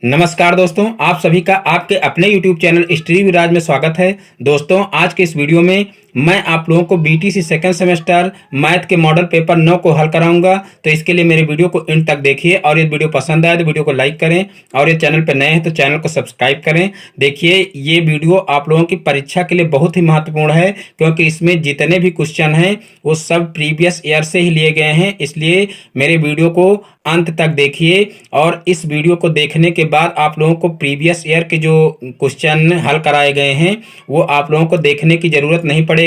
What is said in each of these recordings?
नमस्कार दोस्तों, आप सभी का आपके अपने YouTube चैनल स्ट्री विराज में स्वागत है। दोस्तों, आज के इस वीडियो में मैं आप लोगों को बीटीसी सेकंड सेमेस्टर मैथ के मॉडल पेपर 9 को हल कराऊंगा। तो इसके लिए मेरे वीडियो को एंड तक देखिए और ये वीडियो पसंद आए तो वीडियो को लाइक करें और ये चैनल पर नए हैं तो चैनल को सब्सक्राइब करें। देखिए, ये वीडियो आप लोगों की परीक्षा के लिए बहुत ही महत्वपूर्ण है, क्योंकि इसमें जितने भी क्वेश्चन हैं वो सब प्रीवियस ईयर से ही लिए गए हैं। इसलिए मेरे वीडियो को अंत तक देखिए और इस वीडियो को देखने के बाद आप लोगों को प्रीवियस ईयर के जो क्वेश्चन हल कराए गए हैं वो आप लोगों को देखने की ज़रूरत नहीं पड़ेगी,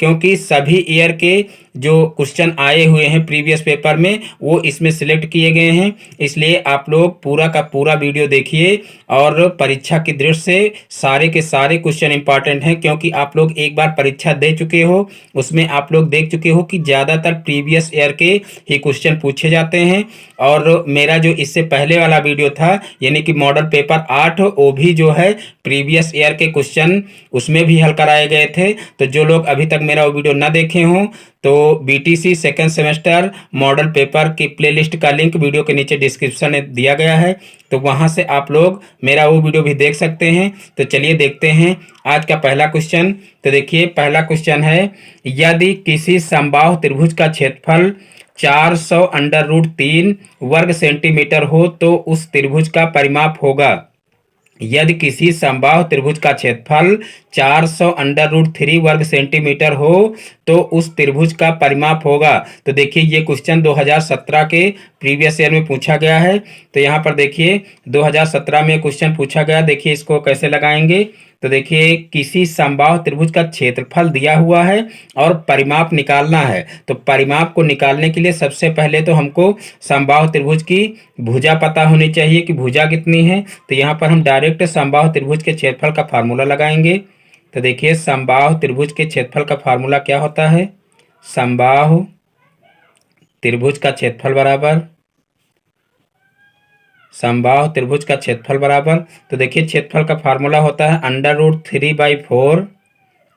क्योंकि सभी ईयर के जो क्वेश्चन आए हुए हैं प्रीवियस पेपर में वो इसमें सिलेक्ट किए गए हैं। इसलिए आप लोग पूरा का पूरा वीडियो देखिए और परीक्षा की दृष्टि से सारे के सारे क्वेश्चन इंपॉर्टेंट हैं, क्योंकि आप लोग एक बार परीक्षा दे चुके हो, उसमें आप लोग देख चुके हो कि ज़्यादातर प्रीवियस ईयर के ही क्वेश्चन पूछे जाते हैं। और मेरा जो इससे पहले वाला वीडियो था यानी कि मॉडल पेपर 8, वो भी जो है प्रीवियस ईयर के क्वेश्चन उसमें भी हल कराए गए थे। तो जो लोग अभी तक मेरा वो वीडियो ना देखे हों तो BTC second semester model paper की प्लेलिस्ट का लिंक वीडियो के नीचे डिस्क्रिप्शन में दिया गया है, तो वहां से आप लोग मेरा वो वीडियो भी देख सकते हैं। तो चलिए देखते हैं आज का पहला क्वेश्चन। तो देखिए, पहला क्वेश्चन है, यदि किसी समबाहु त्रिभुज का क्षेत्रफल 400 अंडर रूट 3 वर्ग सेंटीमीटर हो तो उस त्रिभुज का परिमाप होगा। यदि किसी समबाहु त्रिभुज का क्षेत्रफल 400 अंडर रूट 3 वर्ग सेंटीमीटर हो तो उस त्रिभुज का परिमाप होगा। तो देखिए, ये क्वेश्चन 2017 के प्रीवियस ईयर में पूछा गया है। तो यहाँ पर देखिए 2017 में क्वेश्चन पूछा गया। देखिए इसको कैसे लगाएंगे। तो देखिए, किसी समबाहु त्रिभुज का क्षेत्रफल दिया हुआ है और परिमाप निकालना है। तो परिमाप को निकालने के लिए सबसे पहले तो हमको समबाहु त्रिभुज की भुजा पता होनी चाहिए कि भुजा कितनी है। तो यहाँ पर हम डायरेक्ट समबाहु त्रिभुज के क्षेत्रफल का फार्मूला लगाएंगे। तो देखिए, समबाहु त्रिभुज के क्षेत्रफल का फार्मूला क्या होता है, समबाहु त्रिभुज का क्षेत्रफल बराबर समबाहु त्रिभुज का क्षेत्रफल बराबर, तो देखिए क्षेत्रफल का फार्मूला होता है अंडर रूट 3/4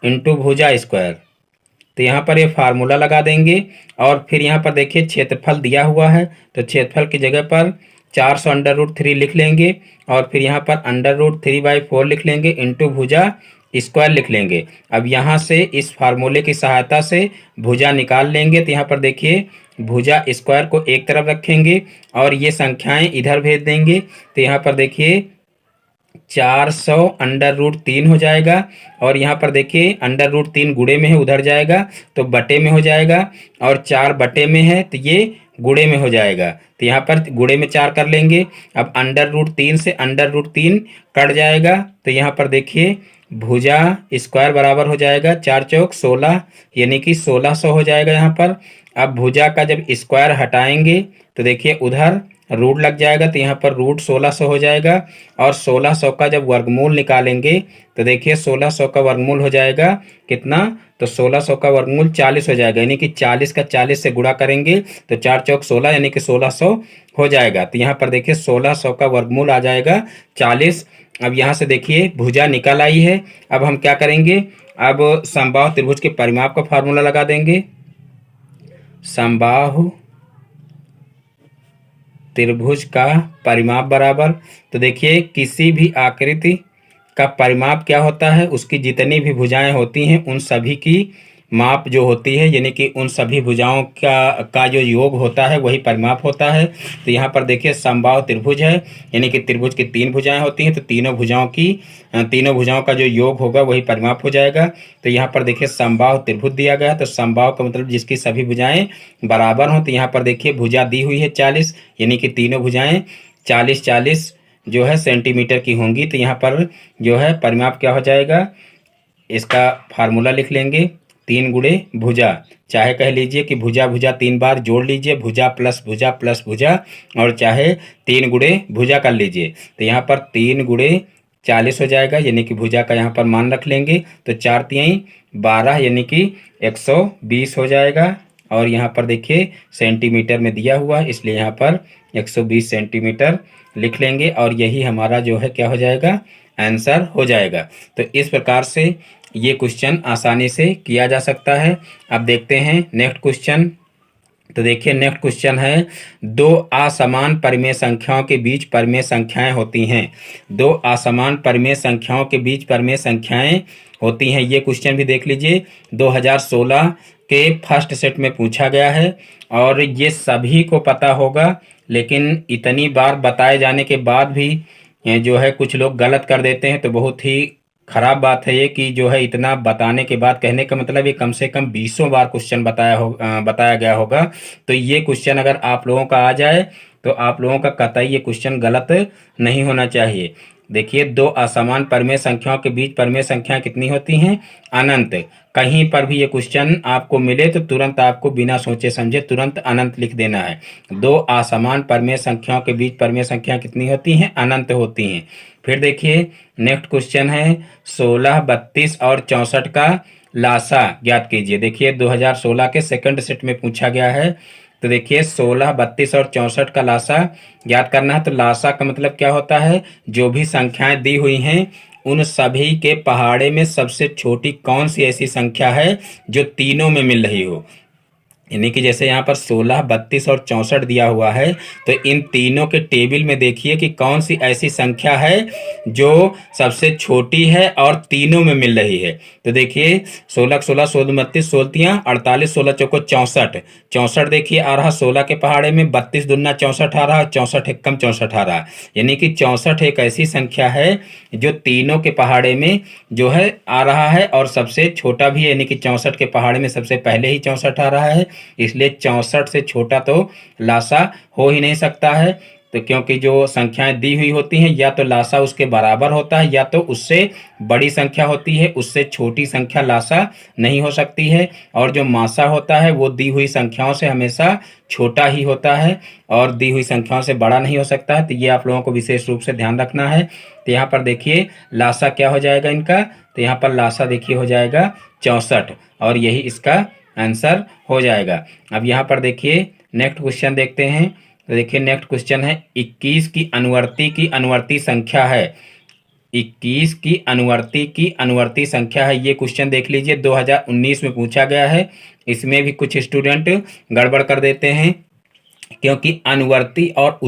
इंटू भुजा स्क्वायर। तो यहाँ पर ये फार्मूला लगा देंगे और फिर यहाँ पर देखिए क्षेत्रफल दिया हुआ है, तो क्षेत्रफल की जगह पर 400 अंडर रूट 3 लिख लेंगे और फिर यहाँ पर अंडर रूट 3/4 लिख लेंगे इंटू भुजा स्क्वायर लिख लेंगे। अब यहाँ से इस फार्मूले की सहायता से भुजा निकाल लेंगे। तो यहाँ पर देखिए भुजा स्क्वायर को एक तरफ रखेंगे और ये संख्याएं इधर भेज देंगे। तो यहाँ पर देखिए 400 अंडर रूट 3 हो जाएगा और यहाँ पर देखिए अंडर रूट 3 गुणे में है, उधर जाएगा तो बटे में हो जाएगा, और 4 बटे में है तो ये गुणे में हो जाएगा। तो यहाँ पर गुणे में 4 कर लेंगे। अब अंडर रूट 3 से अंडर रूट 3 कट जाएगा। तो यहाँ पर देखिए भुजा स्क्वायर बराबर हो जाएगा 4 चौक 16, यानी कि 1600 हो जाएगा यहाँ पर। अब भुजा का जब स्क्वायर हटाएंगे तो देखिए उधर रूट लग जाएगा, तो यहाँ पर रूट 1600 हो जाएगा। और 1600 का जब वर्गमूल निकालेंगे तो देखिए 1600 का वर्गमूल हो जाएगा कितना, तो 1600 का वर्गमूल 40 हो जाएगा, यानी कि 40 का 40 से गुणा करेंगे तो 4 चौक 16 यानी कि 1600 हो जाएगा। तो यहाँ पर देखिए 1600 का वर्गमूल आ जाएगा 40। अब यहाँ से देखिए भुजा निकल आई है। अब हम क्या करेंगे, अब समबाहु त्रिभुज के परिमाप का फार्मूला लगा देंगे। समबाहु त्रिभुज का परिमाप बराबर, तो देखिए किसी भी आकृति का परिमाप क्या होता है, उसकी जितनी भी भुजाएं होती हैं उन सभी की माप जो होती है, यानी कि उन सभी भुजाओं का जो योग होता है वही परिमाप होता है। तो यहाँ पर देखिए समबाहु त्रिभुज है, यानी कि त्रिभुज की 3 भुजाएं होती हैं, तो तीनों भुजाओं का जो योग होगा वही परिमाप हो जाएगा। तो यहाँ पर देखिए समबाहु त्रिभुज दिया गया, तो समबाहु का मतलब जिसकी सभी भुजाएं बराबर हों। तो यहाँ पर देखिए भुजा दी हुई है 40, यानी कि तीनों भुजाएं 40-40 जो है सेंटीमीटर की होंगी। तो यहाँ पर जो है परिमाप क्या हो जाएगा, इसका फार्मूला लिख लेंगे 3 गुणे भुजा, चाहे कह लीजिए कि भुजा भुजा 3 बार जोड़ लीजिए, भुजा प्लस भुजा प्लस भुजा, और चाहे 3 गुणे भुजा कर लीजिए। तो यहाँ पर 3 गुणे 40 हो जाएगा, यानी कि भुजा का यहाँ पर मान रख लेंगे। तो 4 तिहाई 12 यानी कि 120 हो जाएगा। और यहाँ पर देखिए सेंटीमीटर में दिया हुआ है, इसलिए यहाँ पर 120 सेंटीमीटर लिख लेंगे और यही हमारा जो है क्या हो जाएगा, आंसर हो जाएगा। तो इस प्रकार से ये क्वेश्चन आसानी से किया जा सकता है। अब देखते हैं नेक्स्ट क्वेश्चन। तो देखिए नेक्स्ट क्वेश्चन है, दो असमान परिमेय संख्याओं के बीच परिमेय संख्याएं होती हैं। दो असमान परिमेय संख्याओं के बीच परिमेय संख्याएं होती हैं, ये क्वेश्चन भी देख लीजिए। 2016 के फर्स्ट सेट में पूछा गया है और ये सभी को पता होगा, लेकिन इतनी बार बताए जाने के बाद भी जो है कुछ लोग गलत कर देते हैं, तो बहुत ही खराब बात है ये कि जो है इतना बताने के बाद, कहने का मतलब ये कम से कम 20 बार क्वेश्चन बताया गया होगा। तो ये क्वेश्चन अगर आप लोगों का आ जाए तो आप लोगों का कतई ये क्वेश्चन गलत नहीं होना चाहिए। देखिए, दो असमान परिमेय संख्याओं के बीच परिमेय संख्याएं कितनी होती हैं? अनंत। कहीं पर भी ये क्वेश्चन आपको मिले तो तुरंत आपको बिना सोचे समझे तुरंत अनंत लिख देना है। दो असमान परिमेय संख्याओं के बीच परिमेय संख्याएं कितनी होती हैं? अनंत होती हैं। फिर देखिए नेक्स्ट क्वेश्चन है, 16, 32 और 64 का लासा ज्ञात कीजिए। देखिए 2016 के सेकंड सेट में पूछा गया है। तो देखिए 16, 32 और 64 का लासा ज्ञात करना है। तो लासा का मतलब क्या होता है? जो भी संख्याएं दी हुई हैं उन सभी के पहाड़े में सबसे छोटी कौन सी ऐसी संख्या है जो तीनों में मिल रही हो। यानी कि जैसे यहाँ पर 16, 32 और 64 दिया हुआ है, तो इन तीनों के टेबल में देखिए कि कौन सी ऐसी संख्या है जो सबसे छोटी है और तीनों में मिल रही है। तो देखिए 16, 16, 16, 32, 16, 48, 16 चौको 64। 64 देखिए आ रहा 16 के पहाड़े में, 32 दूना 64 आ रहा, 64 एकम 64 आ रहा। यानी कि 64 एक ऐसी संख्या है जो तीनों के पहाड़े में जो है आ रहा है और सबसे छोटा भी है। यानी कि 64 के पहाड़े में सबसे पहले ही 64 आ रहा है, इसलिए 64 से छोटा तो लासा हो ही नहीं सकता है। तो क्योंकि जो संख्याएं दी हुई होती हैं या तो लासा उसके बराबर होता है या तो उससे बड़ी संख्या होती है, उससे छोटी संख्या लासा नहीं हो सकती है। और जो मासा होता है वो दी हुई संख्याओं से हमेशा छोटा ही होता है और दी हुई संख्याओं से बड़ा नहीं हो सकता है। तो ये आप लोगों को विशेष रूप से ध्यान रखना है। तो यहाँ पर देखिए लासा क्या हो जाएगा इनका? तो यहाँ पर लासा देखिए हो जाएगा 64 और यही इसका आंसर हो जाएगा। अब यहाँ पर देखिए नेक्स्ट क्वेश्चन देखते हैं। तो देखिए नेक्स्ट क्वेश्चन है, 21 की अनुवर्ती संख्या है। 21 की अनुवर्ती संख्या है, ये क्वेश्चन देख लीजिए 2019 में पूछा गया है। इसमें भी कुछ स्टूडेंट गड़बड़ कर देते हैं क्योंकि अनुवर्ती और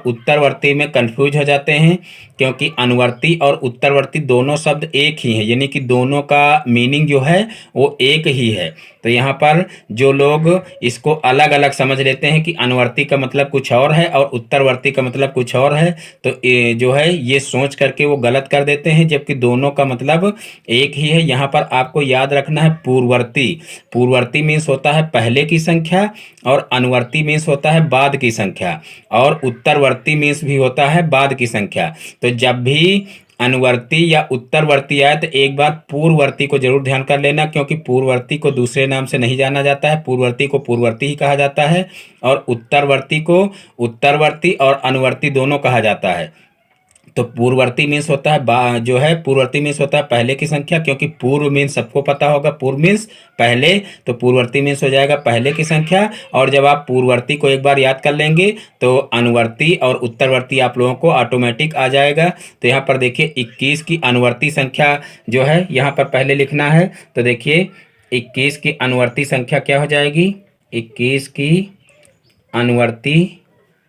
उत्तरवर्ती में कंफ्यूज हो जाते हैं, क्योंकि अनुवर्ती और उत्तरवर्ती दोनों शब्द एक ही हैं, यानी कि दोनों का मीनिंग जो है वो एक ही है। तो यहाँ पर जो लोग इसको अलग अलग समझ लेते हैं कि अनुवर्ती का मतलब कुछ और है और उत्तरवर्ती का मतलब कुछ और है, तो जो है ये सोच करके वो गलत कर देते हैं, जबकि दोनों का मतलब एक ही है। यहाँ पर आपको याद रखना है पूर्ववर्ती मीन्स होता है पहले की संख्या और अनुवर्ती मीन्स होता है बाद की संख्या, और उत्तरवर्ती मीन्स भी होता है बाद की संख्या। तो जब भी अनुवर्ती या उत्तरवर्ती आए तो एक बार पूर्ववर्ती को जरूर ध्यान कर लेना, क्योंकि पूर्ववर्ती को दूसरे नाम से नहीं जाना जाता है, पूर्ववर्ती को पूर्ववर्ती ही कहा जाता है और उत्तरवर्ती को उत्तरवर्ती और अनुवर्ती दोनों कहा जाता है। तो पूर्ववर्ती मीन्स होता है जो है पूर्ववर्ती मीन्स होता है पहले की संख्या, क्योंकि पूर्व मीन्स सबको पता होगा, पूर्व मीन्स पहले, तो पूर्ववर्ती मीन्स हो जाएगा पहले की संख्या। और जब आप पूर्ववर्ती को एक बार याद कर लेंगे तो अनुवर्ती और उत्तरवर्ती आप लोगों को ऑटोमेटिक आ जाएगा। तो यहाँ पर देखिए 21 की अनुवर्ती संख्या जो है यहाँ पर पहले लिखना है। तो देखिए 21 की अनुवर्ती संख्या क्या हो जाएगी? 21 की अनुवर्ती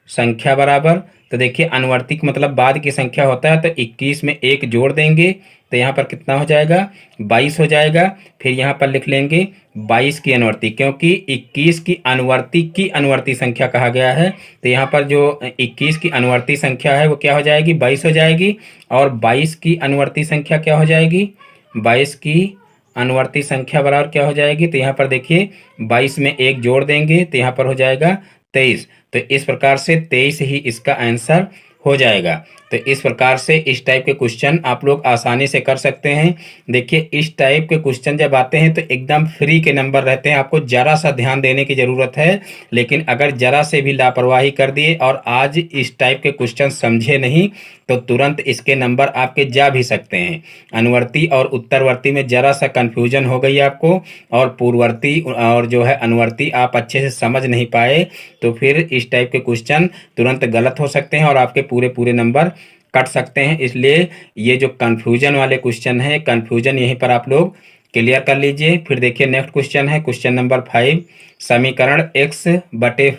संख्या बराबर, तो देखिए अनुवर्ती का मतलब बाद की संख्या होता है, तो 21 में एक जोड़ देंगे तो यहाँ पर कितना हो जाएगा? 22 हो जाएगा। फिर यहाँ पर लिख लेंगे 22 की अनुवर्ती, क्योंकि 21 की अनुवर्ती संख्या कहा गया है। तो यहाँ पर जो 21 की अनुवर्ती संख्या है वो क्या हो जाएगी? 22 हो जाएगी। और 22 की अनुवर्ती संख्या क्या हो जाएगी? 22 की अनुवर्ती संख्या बराबर क्या हो जाएगी? तो यहाँ पर देखिए 22 में एक जोड़ देंगे तो यहाँ पर हो जाएगा 23। तो इस प्रकार से 23 ही इसका आंसर हो जाएगा। तो इस प्रकार से इस टाइप के क्वेश्चन आप लोग आसानी से कर सकते हैं। देखिए इस टाइप के क्वेश्चन जब आते हैं तो एकदम फ्री के नंबर रहते हैं, आपको जरा सा ध्यान देने की ज़रूरत है। लेकिन अगर जरा से भी लापरवाही कर दिए और आज इस टाइप के क्वेश्चन समझे नहीं तो तुरंत इसके नंबर आपके जा भी सकते हैं। अनुवर्ती और उत्तरवर्ती में जरा सा कन्फ्यूजन हो गई आपको और पूर्ववर्ती और जो है अनुवर्ती आप अच्छे से समझ नहीं पाए तो फिर इस टाइप के क्वेश्चन तुरंत गलत हो सकते हैं और आपके पूरे नंबर कट सकते हैं। इसलिए ये जो कन्फ्यूजन वाले क्वेश्चन है, कन्फ्यूजन यहीं पर आप लोग क्लियर कर लीजिए। फिर देखिए नेक्स्ट क्वेश्चन है क्वेश्चन नंबर 5। समीकरण x बटे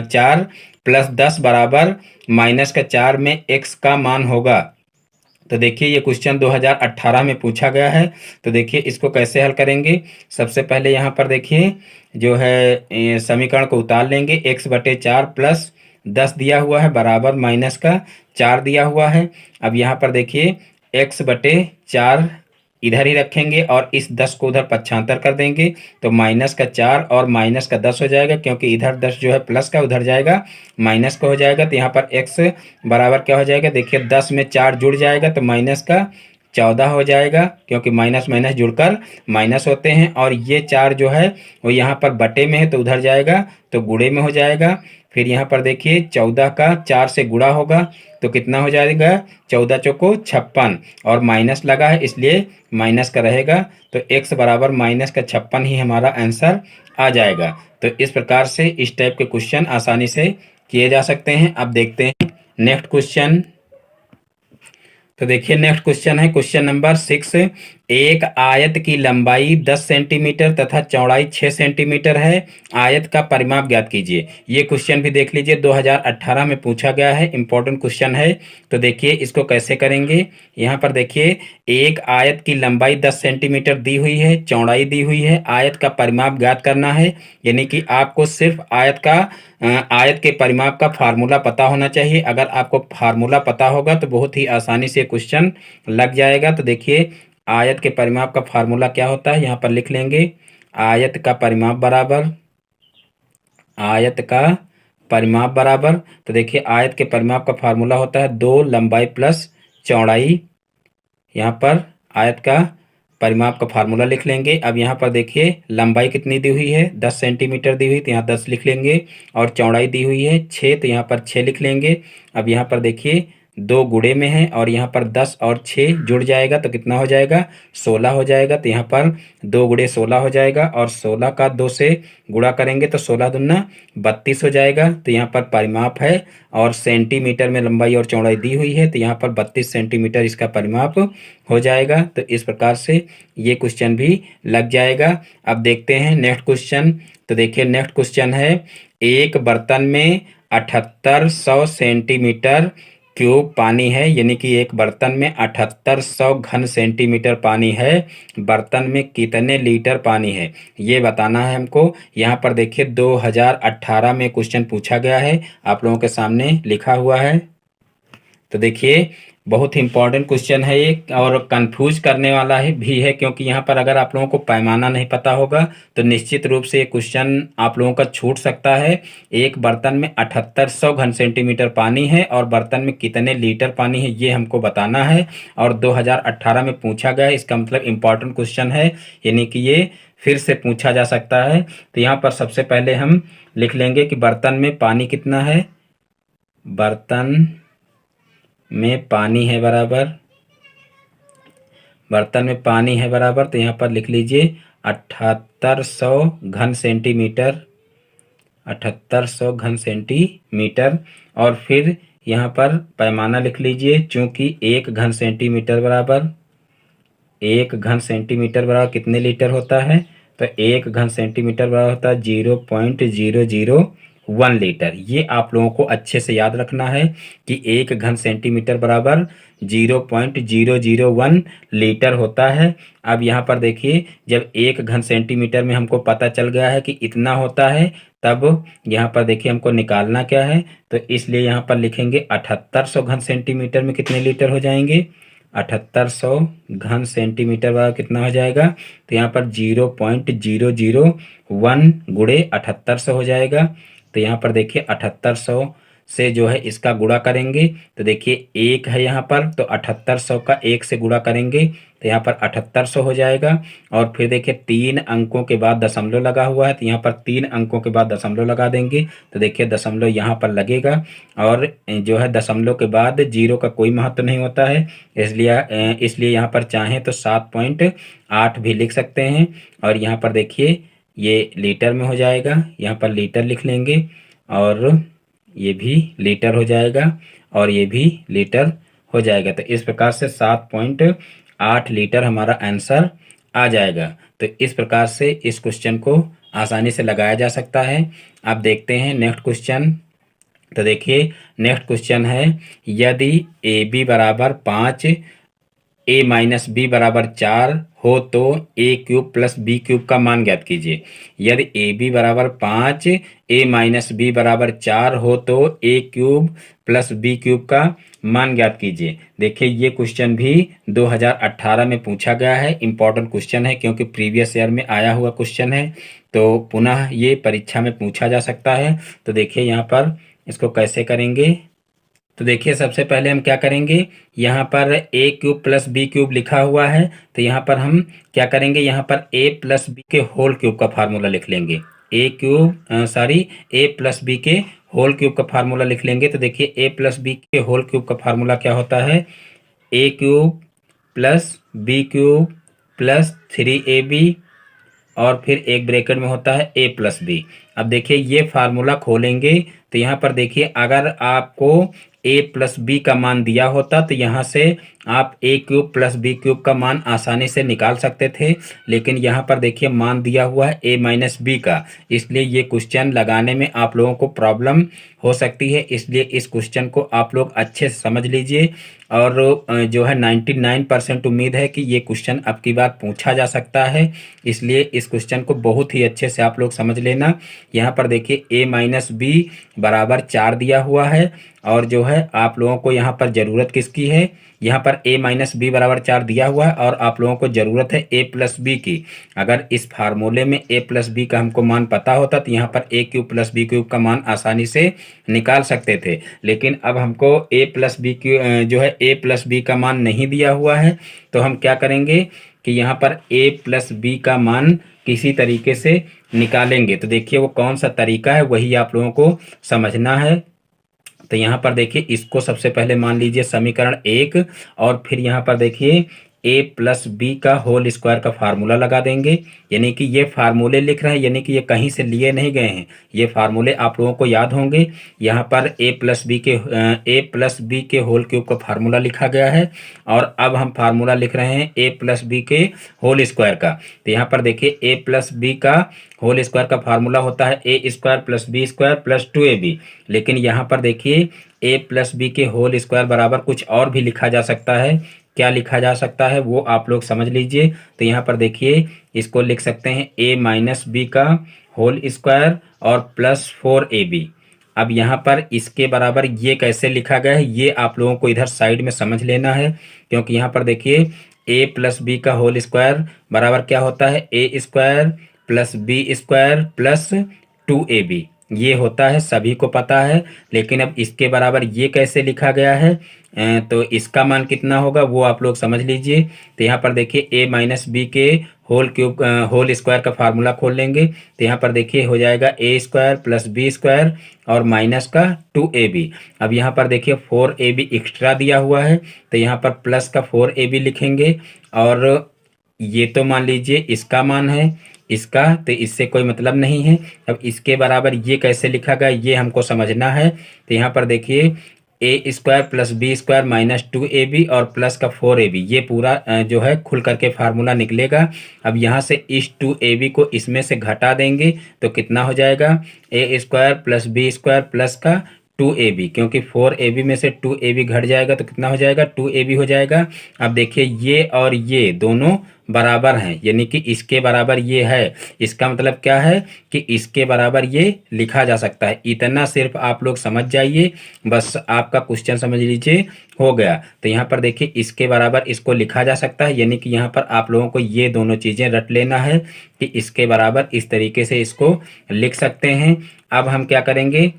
4 प्लस 10 बराबर माइनस का 4 में x का मान होगा। तो देखिए ये क्वेश्चन 2018 में पूछा गया है। तो देखिए इसको कैसे हल करेंगे। सबसे पहले यहाँ पर देखिए जो है समीकरण को उतार लेंगे। x बटे 4 प्लस 10 दिया हुआ है बराबर माइनस का 4 दिया हुआ है। अब यहाँ पर देखिए x बटे 4 इधर ही रखेंगे और इस 10 को उधर पक्षांतर कर देंगे तो माइनस का 4 और माइनस का 10 हो जाएगा, क्योंकि इधर 10 जो है प्लस का उधर जाएगा माइनस का हो जाएगा। तो यहाँ पर x बराबर क्या हो जाएगा, देखिए 10 में 4 जुड़ जाएगा तो माइनस का 14 हो जाएगा, क्योंकि माइनस माइनस जुड़कर माइनस होते हैं। और ये 4 जो है वो यहाँ पर बटे में है तो उधर जाएगा तो गुणे में हो जाएगा। फिर यहाँ पर देखिए 14 का 4 से गुणा होगा तो कितना हो जाएगा, 14 चौको 56 और माइनस लगा है इसलिए माइनस का रहेगा। तो x बराबर माइनस का 56 ही हमारा आंसर आ जाएगा। तो इस प्रकार से इस टाइप के क्वेश्चन आसानी से किए जा सकते हैं। अब देखते हैं नेक्स्ट क्वेश्चन। तो देखिए नेक्स्ट क्वेश्चन है क्वेश्चन नंबर 6। एक आयत की लंबाई 10 सेंटीमीटर तथा चौड़ाई 6 सेंटीमीटर है। आयत का परिमाप ज्ञात कीजिए। ये क्वेश्चन भी देख लीजिए 2018 में पूछा गया है, इंपॉर्टेंट क्वेश्चन है। तो देखिए इसको कैसे करेंगे। यहाँ पर देखिए एक आयत की लंबाई 10 सेंटीमीटर दी हुई है, चौड़ाई दी हुई है, आयत का परिमाप ज्ञात करना है। यानी कि आपको सिर्फ आयत के परिमाप का फार्मूला पता होना चाहिए। अगर आपको फार्मूला पता होगा तो बहुत ही आसानी से क्वेश्चन लग जाएगा। तो देखिए आयत के परिमाप का फार्मूला क्या होता है, यहाँ पर लिख लेंगे। आयत का परिमाप बराबर तो देखिए आयत के परिमाप का फार्मूला होता है 2 लंबाई प्लस चौड़ाई। यहाँ पर आयत का परिमाप का फार्मूला लिख लेंगे। अब यहाँ पर देखिए लंबाई कितनी दी हुई है, 10 सेंटीमीटर दी हुई तो यहाँ 10 लिख लेंगे, और चौड़ाई दी हुई है 6 तो यहाँ पर 6 लिख लेंगे। अब यहाँ पर देखिए 2 गुणे में है और यहाँ पर 10 और 6 जुड़ जाएगा तो कितना हो जाएगा, 16 हो जाएगा। तो यहाँ पर 2 गुणे 16 हो जाएगा और 16 का 2 से गुणा करेंगे तो 16 दूना 32 हो जाएगा। तो यहाँ पर परिमाप है और सेंटीमीटर में लंबाई और चौड़ाई दी हुई है तो यहाँ पर 32 सेंटीमीटर इसका परिमाप हो जाएगा। तो इस प्रकार से ये क्वेश्चन भी लग जाएगा। अब देखते हैं नेक्स्ट क्वेश्चन। तो देखिए नेक्स्ट क्वेश्चन है एक बर्तन में 7800 सेंटीमीटर क्यूब पानी है। यानी कि एक बर्तन में 7800 घन सेंटीमीटर पानी है। बर्तन में कितने लीटर पानी है ये बताना है हमको। यहाँ पर देखिए 2018 में क्वेश्चन पूछा गया है, आप लोगों के सामने लिखा हुआ है। तो देखिए बहुत ही इंपॉर्टेंट क्वेश्चन है ये और कंफ्यूज करने वाला है भी है, क्योंकि यहाँ पर अगर आप लोगों को पैमाना नहीं पता होगा तो निश्चित रूप से ये क्वेश्चन आप लोगों का छूट सकता है। एक बर्तन में 7800 घन सेंटीमीटर पानी है और बर्तन में कितने लीटर पानी है ये हमको बताना है, और 2018 में पूछा गया है। इसका मतलब इंपॉर्टेंट क्वेश्चन है, यानी कि ये फिर से पूछा जा सकता है। तो यहाँ पर सबसे पहले हम लिख लेंगे कि बर्तन में पानी कितना है। बर्तन में पानी है बराबर तो यहाँ पर लिख लीजिए 7800 घन सेंटीमीटर, 7800 घन सेंटीमीटर। और फिर यहाँ पर पैमाना लिख लीजिए, चूंकि 1 घन सेंटीमीटर बराबर कितने लीटर होता है, तो 1 घन सेंटीमीटर बराबर होता है 0.001 लीटर। ये आप लोगों को अच्छे से याद रखना है कि 1 घन सेंटीमीटर बराबर 0.001 लीटर होता है। अब यहाँ पर देखिए जब 1 घन सेंटीमीटर में हमको पता चल गया है कि इतना होता है, तब यहाँ पर देखिए हमको निकालना क्या है, तो इसलिए यहाँ पर लिखेंगे 7800 घन सेंटीमीटर में कितने लीटर हो जाएंगे। 7800 घन सेंटीमीटर बराबर कितना हो जाएगा, तो यहाँ पर 0.001 गुणे 7800 हो जाएगा। तो यहाँ पर देखिए 7800 से जो है इसका गुणा करेंगे तो देखिए 1 है यहाँ पर, तो 7800 का 1 से गुणा करेंगे तो यहाँ पर 7800 हो जाएगा। और फिर देखिए 3 अंकों के बाद दशमलव लगा हुआ है, तो यहाँ पर 3 अंकों के बाद दशमलव लगा देंगे तो देखिए दशमलव यहाँ पर लगेगा। और जो है दशमलव के बाद 0 का कोई महत्व नहीं होता है, इसलिए यहाँ पर चाहें तो 7.8 भी लिख सकते हैं। और यहाँ पर देखिए ये लीटर में हो जाएगा, यहाँ पर लीटर लिख लेंगे और ये भी लीटर हो जाएगा और ये भी लीटर हो जाएगा। तो इस प्रकार से 7.8 लीटर हमारा आंसर आ जाएगा। तो इस प्रकार से इस क्वेश्चन को आसानी से लगाया जा सकता है। अब देखते हैं नेक्स्ट क्वेश्चन। तो देखिए नेक्स्ट क्वेश्चन है, यदि ए बी बराबर 5 ए माइनस बी बराबर 4 हो तो ए क्यूब प्लस बी क्यूब का मान ज्ञात कीजिए। यदि ए बी बराबर 5 ए माइनस बी बराबर 4 हो तो ए क्यूब प्लस बी क्यूब का मान ज्ञात कीजिए। देखिए ये क्वेश्चन भी 2018 में पूछा गया है। इंपॉर्टेंट क्वेश्चन है क्योंकि प्रीवियस ईयर में आया हुआ क्वेश्चन है, तो पुनः ये परीक्षा में पूछा जा सकता है। तो देखिए यहाँ पर इसको कैसे करेंगे। तो देखिए सबसे पहले हम क्या करेंगे, यहाँ पर ए क्यूब प्लस बी क्यूब लिखा हुआ है, तो यहाँ पर हम क्या करेंगे, यहाँ पर ए प्लस बी के होल क्यूब का फार्मूला लिख लेंगे। ए प्लस बी के होल क्यूब का फार्मूला लिख लेंगे। तो देखिए ए प्लस बी के होल क्यूब का फार्मूला क्या होता है, A cube plus B cube plus 3ab और फिर एक ब्रैकेट में होता है ए प्लस बी। अब देखिए ये फार्मूला खोलेंगे तो यहाँ पर देखिए अगर आपको ए प्लस बी का मान दिया होता तो यहाँ से आप ए क्यूब प्लस बी क्यूब का मान आसानी से निकाल सकते थे, लेकिन यहाँ पर देखिए मान दिया हुआ है ए माइनस बी का, इसलिए ये क्वेश्चन लगाने में आप लोगों को प्रॉब्लम हो सकती है। इसलिए इस क्वेश्चन को आप लोग अच्छे से समझ लीजिए और जो है 99% उम्मीद है कि ये क्वेश्चन अब की बार पूछा जा सकता है, इसलिए इस क्वेश्चन को बहुत ही अच्छे से आप लोग समझ लेना। यहाँ पर देखिए ए माइनस बी बराबर 4 दिया हुआ है और जो है आप लोगों को यहाँ पर ज़रूरत किसकी है, यहाँ पर ए माइनस बी बराबर 4 दिया हुआ है और आप लोगों को ज़रूरत है ए प्लस बी की। अगर इस फार्मूले में ए प्लस बी का हमको मान पता होता तो यहाँ पर ए क्यूब प्लस बी क्यूब का मान आसानी से निकाल सकते थे, लेकिन अब हमको ए प्लस बी क्यू जो है ए प्लस बी का मान नहीं दिया हुआ है, तो हम क्या करेंगे कि यहाँ पर ए प्लस बी का मान किसी तरीके से निकालेंगे। तो देखिए वो कौन सा तरीका है वही आप लोगों को समझना है। तो यहाँ पर देखिए इसको सबसे पहले मान लीजिए समीकरण 1 और फिर यहाँ पर देखिए ए प्लस बी का होल स्क्वायर का फार्मूला लगा देंगे। यानी कि ये फार्मूले लिख रहे हैं, यानी कि ये कहीं से लिए नहीं गए हैं, ये फार्मूले आप लोगों को याद होंगे। यहाँ पर ए प्लस बी के होल क्यूब का फार्मूला लिखा गया है और अब हम फार्मूला लिख रहे हैं ए प्लस बी के होल स्क्वायर का। तो यहाँ पर देखिए ए प्लस बी का होल स्क्वायर का फार्मूला होता है A square plus B square plus 2ab, लेकिन यहाँ पर देखिए ए प्लस बी के होल स्क्वायर बराबर कुछ और भी लिखा जा सकता है। क्या लिखा जा सकता है वो आप लोग समझ लीजिए। तो यहाँ पर देखिए इसको लिख सकते हैं ए माइनस बी का होल स्क्वायर और प्लस 4ab। अब यहाँ पर इसके बराबर ये कैसे लिखा गया है ये आप लोगों को इधर साइड में समझ लेना है, क्योंकि यहाँ पर देखिए ए प्लस बी का होल स्क्वायर बराबर क्या होता है, A square plus B square plus 2ab, ये होता है, सभी को पता है। लेकिन अब इसके बराबर ये कैसे लिखा गया है, तो इसका मान कितना होगा वो आप लोग समझ लीजिए। तो यहाँ पर देखिए ए माइनस बी के होल स्क्वायर का फार्मूला खोल लेंगे। तो यहाँ पर देखिए हो जाएगा A square plus B square और माइनस का 2ab। अब यहाँ पर देखिए 4ab एक्स्ट्रा दिया हुआ है, तो यहाँ पर प्लस का 4ab लिखेंगे और ये तो मान लीजिए इसका मान है, इसका तो इससे कोई मतलब नहीं है। अब इसके बराबर ये कैसे लिखा गया ये हमको समझना है। तो यहाँ पर देखिए A square plus B square minus 2ab और प्लस का 4ab, ये पूरा जो है खुल करके फार्मूला निकलेगा। अब यहाँ से इस 2ab को इसमें से घटा देंगे तो कितना हो जाएगा, A square plus B square plus का 2ab, क्योंकि 4ab में से 2ab घट जाएगा तो कितना हो जाएगा, 2ab हो जाएगा। अब देखिए ये और ये दोनों बराबर हैं, यानी कि इसके बराबर ये है, इसका मतलब क्या है कि इसके बराबर ये लिखा जा सकता है। इतना सिर्फ आप लोग समझ जाइए, बस आपका क्वेश्चन समझ लीजिए हो गया। तो यहाँ पर देखिए इसके बराबर इसको लिखा जा सकता है, यानी कि यहाँ पर आप लोगों को ये दोनों चीज़ें रट लेना है कि इसके बराबर इस तरीके से इसको लिख सकते हैं। अब हम क्या करेंगे,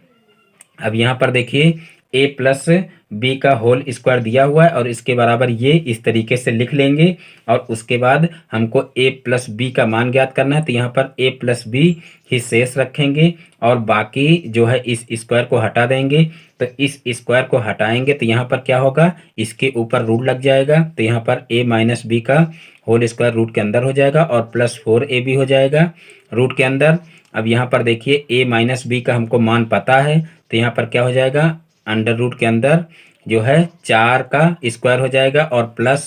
अब यहाँ पर देखिए ए प्लस बी का होल स्क्वायर दिया हुआ है और इसके बराबर ये इस तरीके से लिख लेंगे और उसके बाद हमको ए प्लस बी का मान ज्ञात करना है। तो यहाँ पर ए प्लस बी ही शेष रखेंगे और बाकी जो है इस स्क्वायर को हटा देंगे। तो इस स्क्वायर को हटाएंगे तो यहाँ पर क्या होगा, इसके ऊपर रूट लग जाएगा। तो यहाँ पर ए माइनस बी का होल स्क्वायर रूट के अंदर हो जाएगा और प्लस 4ab हो जाएगा रूट के अंदर। अब यहाँ पर देखिए ए माइनस बी का हमको मान पता है, तो यहाँ पर क्या हो जाएगा, अंडर रूट के अंदर जो है 4 का स्क्वायर हो जाएगा और प्लस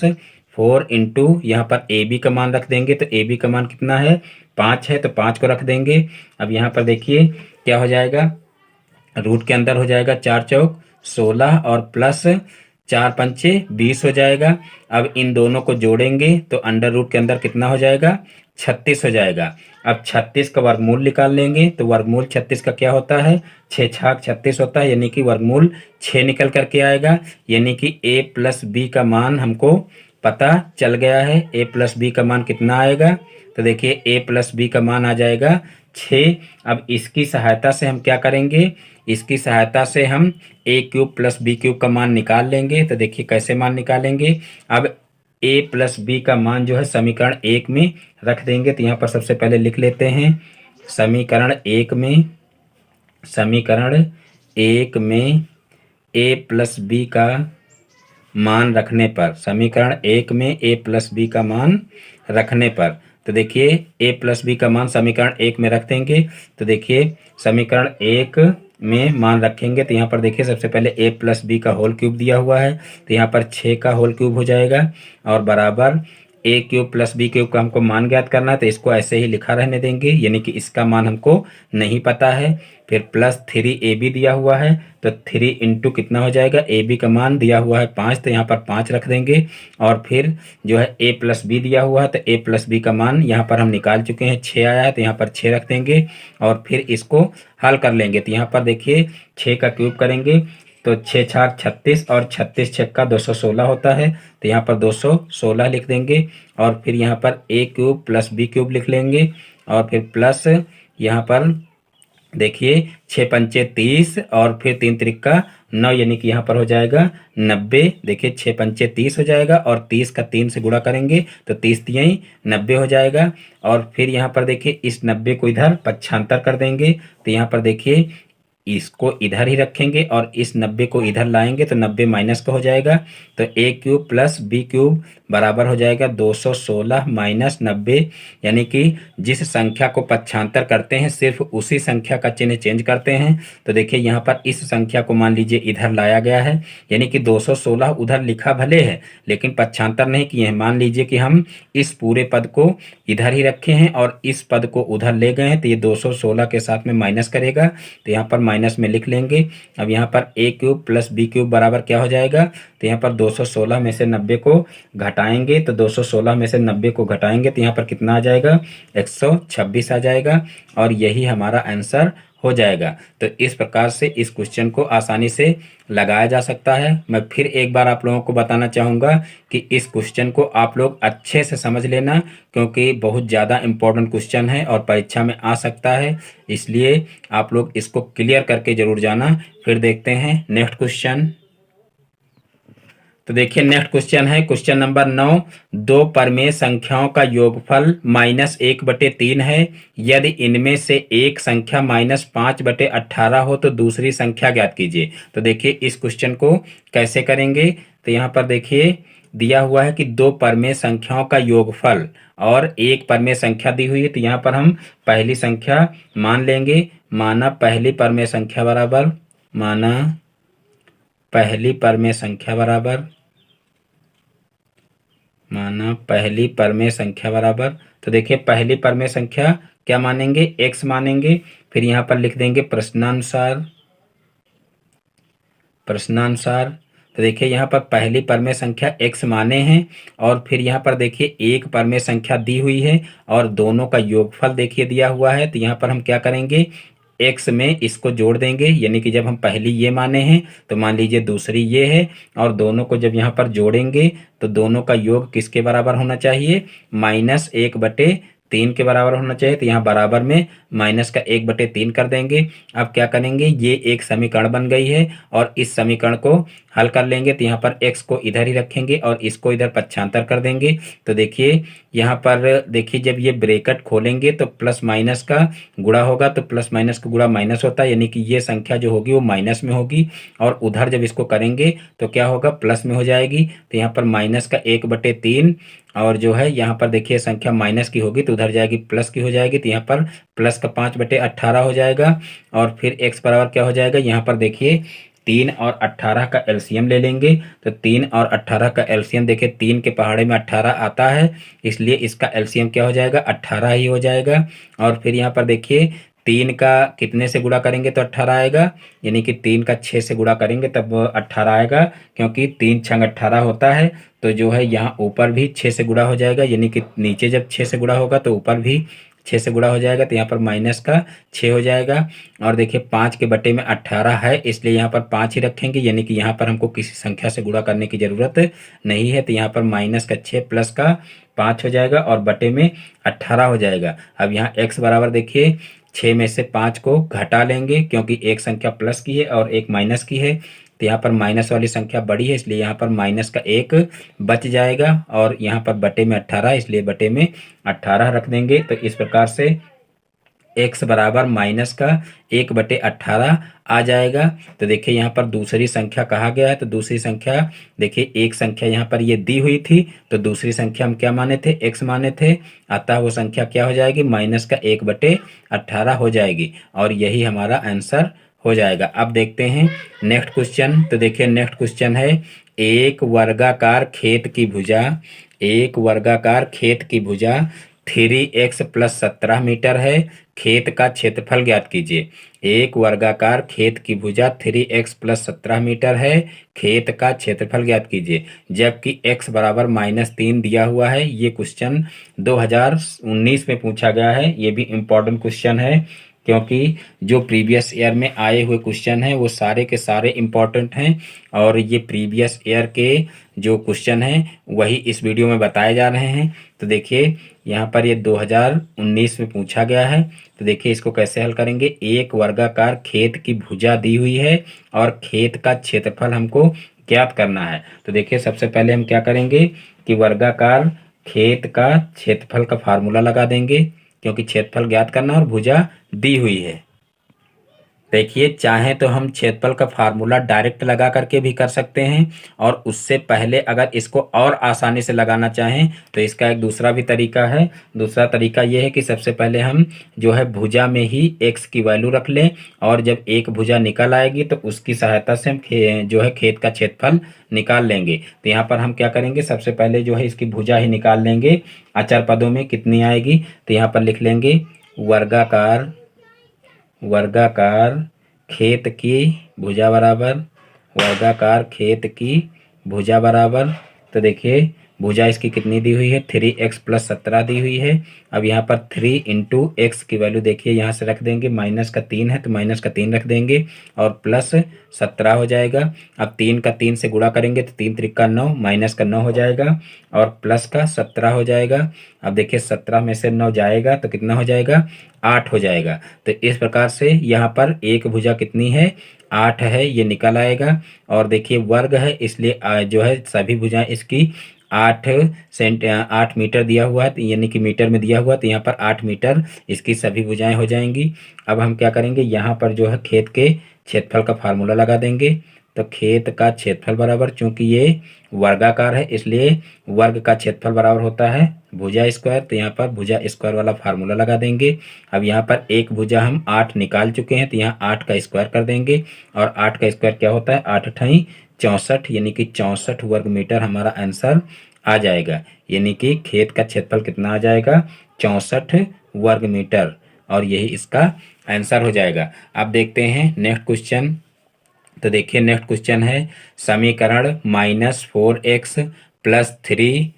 4 इंटू यहाँ पर ए बी का मान रख देंगे, तो ए बी का मान कितना है 5 है, तो 5 को रख देंगे। अब यहाँ पर देखिए क्या हो जाएगा, रूट के अंदर हो जाएगा 4 चौक 16 और प्लस 4 पंचे 20 हो जाएगा। अब इन दोनों को जोड़ेंगे तो अंडर रूट के अंदर कितना हो जाएगा 36 हो जाएगा। अब 36 का वर्गमूल निकाल लेंगे, तो वर्गमूल 36 का क्या होता है 6 छाक 36 होता है, यानी कि वर्गमूल 6 निकल करके आएगा। यानी कि a प्लस बी का मान हमको पता चल गया है। a प्लस बी का मान कितना आएगा, तो देखिए a प्लस बी का मान आ जाएगा 6। अब इसकी सहायता से हम क्या करेंगे, इसकी सहायता से हम ए क्यूब प्लस बी क्यूब का मान निकाल लेंगे। तो देखिए कैसे मान निकालेंगे, अब a प्लस बी का मान जो है समीकरण 1 में रख देंगे। तो यहाँ पर सबसे पहले लिख लेते हैं समीकरण 1 में a प्लस बी का मान रखने पर, समीकरण 1 में a प्लस बी का मान रखने पर, तो देखिए a प्लस बी का मान समीकरण 1 में रख देंगे। तो देखिए समीकरण 1 में मान रखेंगे, तो यहाँ पर देखिए सबसे पहले a प्लस बी का होल क्यूब दिया हुआ है, तो यहाँ पर 6 का होल क्यूब हो जाएगा और बराबर a cube plus B cube का हमको मान ज्ञात करना है, तो इसको ऐसे ही लिखा रहने देंगे, यानी कि इसका मान हमको नहीं पता है। फिर प्लस 3ab दिया हुआ है, तो 3 इंटू कितना हो जाएगा, ab का मान दिया हुआ है 5, तो यहाँ पर 5 रख देंगे। और फिर जो है a प्लस बी दिया हुआ है, तो a प्लस बी का मान यहाँ पर हम निकाल चुके हैं 6 आया है, तो यहाँ पर 6 रख देंगे और फिर इसको हल कर लेंगे। तो यहाँ पर देखिए 6 का क्यूब करेंगे तो 6 छाक 36 और 36 छक्का 216 होता है, तो यहाँ पर 216 लिख देंगे। और फिर यहाँ पर a cube plus B cube लिख लेंगे और फिर प्लस यहाँ पर देखिए 6 पंचे 30 और फिर 3 त्रिक्का 9, यानी कि यहाँ पर हो जाएगा 90। देखिए 6 पंचे 30 हो जाएगा और 30 का 3 से गुणा करेंगे तो 30 तियाई 90 हो जाएगा। और फिर यहाँ पर देखिए इस 90 को इधर पक्षांतर कर देंगे, तो यहाँ पर देखिए इसको इधर ही रखेंगे और इस 90 को इधर लाएंगे तो 90 माइनस का हो जाएगा। तो a cube plus B cube बराबर हो जाएगा 216 माइनस 90, यानी कि जिस संख्या को पक्षांतर करते हैं सिर्फ उसी संख्या का चिन्ह चेंज करते हैं। तो देखिए यहाँ पर इस संख्या को मान लीजिए इधर लाया गया है, यानी कि 216 उधर लिखा भले है लेकिन पक्षांतर नहीं किए हैं। मान लीजिए कि हम इस पूरे पद को इधर ही रखे हैं और इस पद को उधर ले गए हैं, तो ये 216 के साथ में माइनस करेगा, तो यहाँ पर माइनस में लिख लेंगे। अब यहाँ पर a cube plus B cube बराबर क्या हो जाएगा, तो यहाँ पर 216 में से 90 को घटाएंगे, तो 216 में से 90 को घटाएंगे तो यहाँ पर कितना आ जाएगा 126 आ जाएगा और यही हमारा आंसर हो जाएगा। तो इस प्रकार से इस क्वेश्चन को आसानी से लगाया जा सकता है। मैं फिर एक बार आप लोगों को बताना चाहूँगा कि इस क्वेश्चन को आप लोग अच्छे से समझ लेना, क्योंकि बहुत ज़्यादा इम्पोर्टेंट क्वेश्चन है और परीक्षा में आ सकता है, इसलिए आप लोग इसको क्लियर करके ज़रूर जाना। फिर देखते हैं नेक्स्ट क्वेश्चन। तो देखिए नेक्स्ट क्वेश्चन है क्वेश्चन नंबर 9, दो परमेय संख्याओं का योगफल -1/3 है। यदि इनमें से एक संख्या -5/18 हो तो दूसरी संख्या ज्ञात कीजिए। तो देखिए इस क्वेश्चन को कैसे करेंगे, तो यहाँ पर देखिए दिया हुआ है कि दो परमेय संख्याओं का योगफल और एक परमेय संख्या दी हुई है, तो यहाँ पर हम पहली संख्या मान लेंगे। माना पहली परमेय संख्या बराबर, माना पहली परमेय संख्या बराबर, माना पहली परमेय संख्या बराबर, तो देखिए पहली परमेय संख्या क्या मानेंगे x मानेंगे। फिर यहाँ पर लिख देंगे प्रश्नानुसार, प्रश्नानुसार। तो देखिए यहाँ पर पहली परमेय संख्या x माने हैं और फिर यहाँ पर देखिए एक परमेय संख्या दी हुई है और दोनों का योगफल देखिए दिया हुआ है। तो यहाँ पर हम क्या करेंगे x में इसको जोड़ देंगे, यानी कि जब हम पहली ये माने हैं तो मान लीजिए दूसरी ये है और दोनों को जब यहाँ पर जोड़ेंगे तो दोनों का योग किसके बराबर होना चाहिए, -1/3 के बराबर होना चाहिए। तो यहाँ बराबर में -1/3 कर देंगे। अब क्या करेंगे, ये एक समीकरण बन गई है और इस समीकरण को हल कर लेंगे। तो यहाँ पर x को इधर ही रखेंगे और इसको इधर पक्षांतर कर देंगे। तो देखिए यहाँ पर देखिए जब ये ब्रैकेट खोलेंगे तो प्लस माइनस का गुणा होगा, तो प्लस माइनस का गुणा माइनस होता है, यानी कि ये संख्या जो होगी वो माइनस में होगी और उधर जब इसको करेंगे तो क्या होगा प्लस में हो जाएगी। तो यहाँ पर -1/3 और जो है यहाँ पर देखिए संख्या माइनस की होगी तो उधर जाएगी प्लस की हो जाएगी, तो यहाँ पर प्लस का 5/18 हो जाएगा। और फिर x बराबर क्या हो जाएगा, यहाँ पर देखिए 3 और 18 का एलसीएम ले लेंगे। तो 3 और 18 का एलसीएम देखिए, 3 के पहाड़े में 18 आता है, इसलिए इसका एलसीएम क्या हो जाएगा, 18 ही हो जाएगा। और फिर यहाँ पर देखिए 3 का कितने से गुणा करेंगे तो 18 आएगा, यानी कि 3 का 6 से गुणा करेंगे तब 18 आएगा, क्योंकि 3 छंग 18 होता है। तो जो है यहाँ ऊपर भी 6 से गुणा हो जाएगा, यानी कि नीचे जब 6 से गुणा होगा तो ऊपर भी 6 से गुणा हो जाएगा, तो यहाँ पर माइनस का 6 हो जाएगा। और देखिए 5 के बटे में 18 है, इसलिए यहाँ पर 5 ही रखेंगे, यानी कि यहाँ पर हमको किसी संख्या से गुणा करने की ज़रूरत नहीं है। तो यहाँ पर माइनस का 6 प्लस का 5 हो जाएगा और बटे में 18 हो जाएगा। अब यहाँ x बराबर देखिए 6 में से 5 को घटा लेंगे, क्योंकि एक संख्या प्लस की है और एक माइनस की है। तो यहाँ पर माइनस वाली संख्या बड़ी है, इसलिए यहाँ पर माइनस का 1 बच जाएगा, और यहाँ पर बटे में 18, इसलिए बटे में 18 रख देंगे। तो इस प्रकार से x बराबर माइनस का 1/18 आ जाएगा। तो देखिए यहाँ पर दूसरी संख्या कहा गया है, तो दूसरी संख्या देखिए, एक संख्या यहाँ पर ये दी हुई थी, तो दूसरी संख्या हम क्या माने थे, x माने थे, अतः वो संख्या क्या हो जाएगी, माइनस का 1/18 हो जाएगी, और यही हमारा आंसर हो जाएगा। अब देखते हैं नेक्स्ट क्वेश्चन। तो देखिए नेक्स्ट क्वेश्चन है, एक वर्गाकार खेत की भुजा, एक वर्गाकार खेत की भुजा 3x + 17 मीटर है, खेत का क्षेत्रफल ज्ञात कीजिए। एक वर्गाकार खेत की भुजा 3x + 17 मीटर है, खेत का क्षेत्रफल ज्ञात कीजिए, जबकि x बराबर -3 दिया हुआ है। ये क्वेश्चन 2019 में पूछा गया है। ये भी इम्पोर्टेंट क्वेश्चन है, क्योंकि जो प्रीवियस ईयर में आए हुए क्वेश्चन हैं वो सारे के सारे इम्पोर्टेंट हैं, और ये प्रीवियस ईयर के जो क्वेश्चन हैं वही इस वीडियो में बताए जा रहे हैं। तो देखिए यहाँ पर ये 2019 में पूछा गया है। तो देखिए इसको कैसे हल करेंगे। एक वर्गाकार खेत की भुजा दी हुई है और खेत का क्षेत्रफल हमको ज्ञात करना है। तो देखिए सबसे पहले हम क्या करेंगे कि वर्गाकार खेत का क्षेत्रफल का फार्मूला लगा देंगे, क्योंकि क्षेत्रफल ज्ञात करना और भुजा दी हुई है। देखिए चाहे तो हम क्षेत्रफल का फार्मूला डायरेक्ट लगा करके भी कर सकते हैं, और उससे पहले अगर इसको और आसानी से लगाना चाहें तो इसका एक दूसरा भी तरीका है। दूसरा तरीका ये है कि सबसे पहले हम जो है भुजा में ही x की वैल्यू रख लें, और जब एक भुजा निकल आएगी तो उसकी सहायता से हम जो है खेत का क्षेत्रफल निकाल लेंगे। तो यहाँ पर हम क्या करेंगे, सबसे पहले जो है इसकी भुजा ही निकाल लेंगे। अचर पदों में कितनी आएगी, तो यहाँ पर लिख लेंगे वर्गाकार खेत की भुजा बराबर, वर्गाकार खेत की भुजा बराबर। तो देखिए भुजा इसकी कितनी दी हुई है, 3x + 17 दी हुई है। अब यहाँ पर 3 × x की वैल्यू देखिए यहाँ से रख देंगे, माइनस का 3 है तो माइनस का 3 रख देंगे, और प्लस 17 हो जाएगा। अब 3 का 3 से गुणा करेंगे तो 3 × 3 = 9, माइनस का 9 हो जाएगा, और प्लस का 17 हो जाएगा। अब देखिए 17 में से 9 जाएगा तो कितना हो जाएगा, 8 हो जाएगा। तो इस प्रकार से यहाँ पर एक भुजा कितनी है, 8 है, ये निकल आएगा। और देखिए वर्ग है, इसलिए जो है सभी भुजाएं इसकी 8 मीटर दिया हुआ है, यानी कि मीटर में दिया हुआ, तो यहाँ पर 8 मीटर इसकी सभी भुजाएं हो जाएंगी। अब हम क्या करेंगे, यहाँ पर जो है खेत के क्षेत्रफल का फार्मूला लगा देंगे। तो खेत का क्षेत्रफल बराबर, चूंकि ये वर्गाकार है इसलिए वर्ग का क्षेत्रफल बराबर होता है भुजा स्क्वायर, तो यहाँ पर भुजा स्क्वायर वाला फार्मूला लगा देंगे। अब यहाँ पर एक भुजा हम 8 निकाल चुके हैं, तो यहाँ 8 का स्क्वायर कर देंगे, और 8 का स्क्वायर क्या होता है, 8 × 64, यानी कि 64 वर्ग मीटर हमारा आंसर आ जाएगा। यानी कि खेत का क्षेत्रफल कितना आ जाएगा, 64 वर्ग मीटर, और यही इसका आंसर हो जाएगा। अब देखते हैं नेक्स्ट क्वेश्चन। तो देखिए नेक्स्ट क्वेश्चन है, समीकरण -4x + 3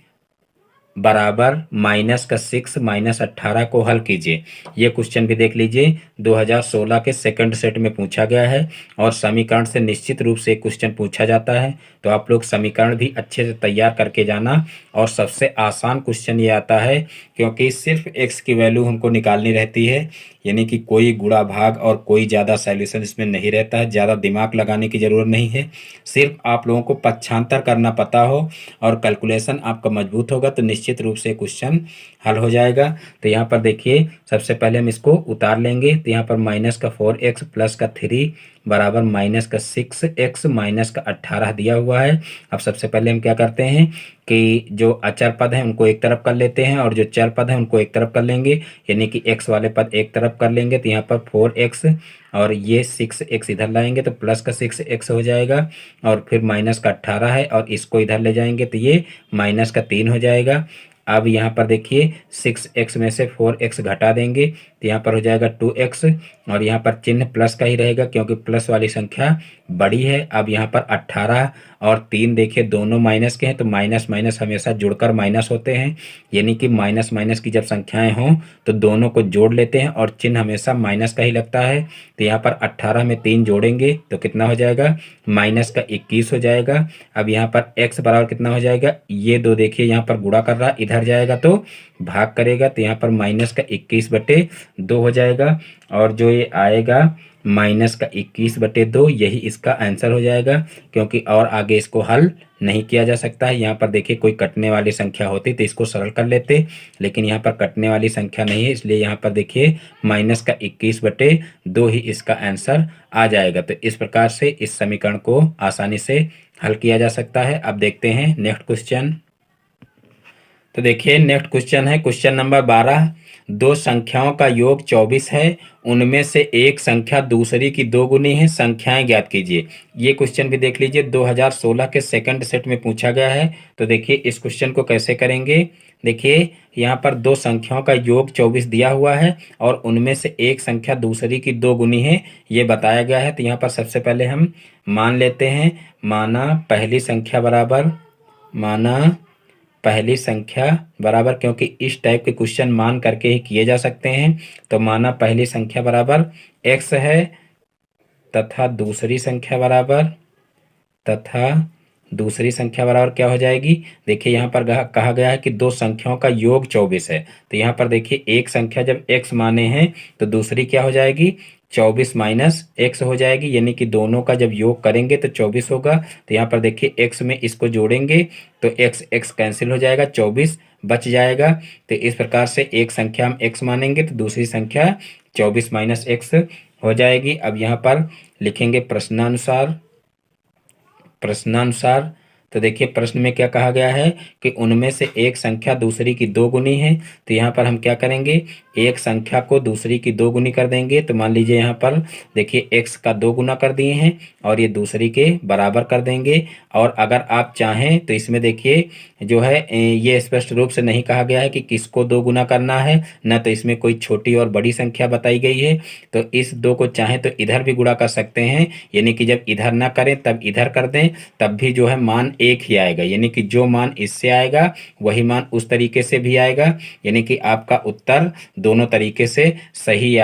बराबर -6 -18 को हल कीजिए। ये क्वेश्चन भी देख लीजिए, 2016 के सेकंड सेट में पूछा गया है, और समीकरण से निश्चित रूप से क्वेश्चन पूछा जाता है। तो आप लोग समीकरण भी अच्छे से तैयार करके जाना। और सबसे आसान क्वेश्चन ये आता है, क्योंकि सिर्फ x की वैल्यू हमको निकालनी रहती है, यानी कि कोई गुणा भाग और कोई ज़्यादा सॉल्यूशन इसमें नहीं रहता है, ज़्यादा दिमाग लगाने की ज़रूरत नहीं है। सिर्फ आप लोगों को पक्षांतर करना पता हो और कैलकुलेशन आपका मजबूत होगा तो निश्चित रूप से क्वेश्चन हल हो जाएगा। तो यहाँ पर देखिए सबसे पहले हम इसको उतार लेंगे। तो यहाँ पर -4x + 3 बराबर माइनस का 6x माइनस का 18 दिया हुआ है। अब सबसे पहले हम क्या करते हैं कि जो अचर पद हैं उनको एक तरफ कर लेते हैं और जो चर पद हैं उनको एक तरफ कर लेंगे, यानी कि x वाले पद एक तरफ कर लेंगे तो यहाँ पर 4x और ये 6x इधर लाएंगे तो प्लस का 6x हो जाएगा और फिर माइनस का 18 है और इसको इधर ले जाएंगे तो ये माइनस का 3 हो जाएगा। अब यहाँ पर देखिए 6x में से 4x घटा देंगे तो यहाँ पर हो जाएगा 2x और यहाँ पर चिन्ह प्लस का ही रहेगा क्योंकि प्लस वाली संख्या बड़ी है। अब यहाँ पर 18 और 3 देखिए दोनों माइनस के हैं तो माइनस माइनस हमेशा जुड़कर माइनस होते हैं, यानी कि माइनस माइनस की जब संख्याएं हों तो दोनों को जोड़ लेते हैं और चिन्ह हमेशा माइनस का ही लगता है। तो यहाँ पर 18 में 3 जोड़ेंगे तो कितना हो जाएगा माइनस का 21 हो जाएगा। अब यहाँ पर x बराबर कितना हो जाएगा, ये दो देखिए यहाँ पर गुणा कर रहा, इधर जाएगा तो भाग करेगा तो यहाँ पर माइनस का 21/2 हो जाएगा और जो ये आएगा माइनस का 21/2 यही इसका आंसर हो जाएगा, क्योंकि और आगे इसको हल नहीं किया जा सकता है। यहाँ पर देखिए कोई कटने वाली संख्या होती तो इसको सरल कर लेते, लेकिन यहाँ पर कटने वाली संख्या नहीं है, इसलिए यहाँ पर देखिए माइनस का 21/2 ही इसका आंसर आ जाएगा। तो इस प्रकार से इस समीकरण को आसानी से हल किया जा सकता है। अब देखते हैं नेक्स्ट क्वेश्चन। तो देखिए नेक्स्ट क्वेश्चन है क्वेश्चन नंबर 12। दो संख्याओं का योग 24 है, उनमें से एक संख्या दूसरी की दो गुनी है, संख्याएं ज्ञात कीजिए। ये क्वेश्चन भी देख लीजिए 2016 के सेकंड सेट में पूछा गया है। तो देखिए इस क्वेश्चन को कैसे करेंगे। देखिए यहाँ पर दो संख्याओं का योग 24 दिया हुआ है और उनमें से एक संख्या दूसरी की दो गुनी है, ये बताया गया है। तो यहाँ पर सबसे पहले हम मान लेते हैं, माना पहली संख्या बराबर क्योंकि इस टाइप के क्वेश्चन मान करके ही किए जा सकते हैं। तो माना पहली संख्या बराबर x है तथा दूसरी संख्या बराबर क्या हो जाएगी। देखिए यहाँ पर कहा गया है कि दो संख्याओं का योग 24 है, तो यहाँ पर देखिए एक संख्या जब x माने हैं तो दूसरी क्या हो जाएगी 24 माइनस x हो जाएगी, यानी कि दोनों का जब योग करेंगे तो 24 होगा। तो यहाँ पर देखिए x में इसको जोड़ेंगे तो x कैंसिल हो जाएगा, 24 बच जाएगा। तो इस प्रकार से एक संख्या हम x मानेंगे तो दूसरी संख्या 24 माइनस x हो जाएगी। अब यहाँ पर लिखेंगे प्रश्नानुसार। तो देखिए प्रश्न में क्या कहा गया है कि उनमें से एक संख्या दूसरी की दो गुनी है। तो यहाँ पर हम क्या करेंगे, एक संख्या को दूसरी की दो गुनी कर देंगे। तो मान लीजिए यहाँ पर देखिए x का 2 गुना कर दिए हैं और ये दूसरी के बराबर कर देंगे। और अगर आप चाहें तो इसमें देखिए जो है ये स्पष्ट रूप से नहीं कहा गया है कि किसको 2 गुना करना है, न तो इसमें कोई छोटी और बड़ी संख्या बताई गई है। तो इस 2 को चाहें तो इधर भी गुणा कर सकते हैं, यानी कि जब इधर ना करें तब इधर कर दें, तब भी जो है मान एक ही आएगा, यानी कि जो मान इससे आएगा वही मान उस तरीके से भी आएगा, यानी कि आपका उत्तर दोनों तरीके से सही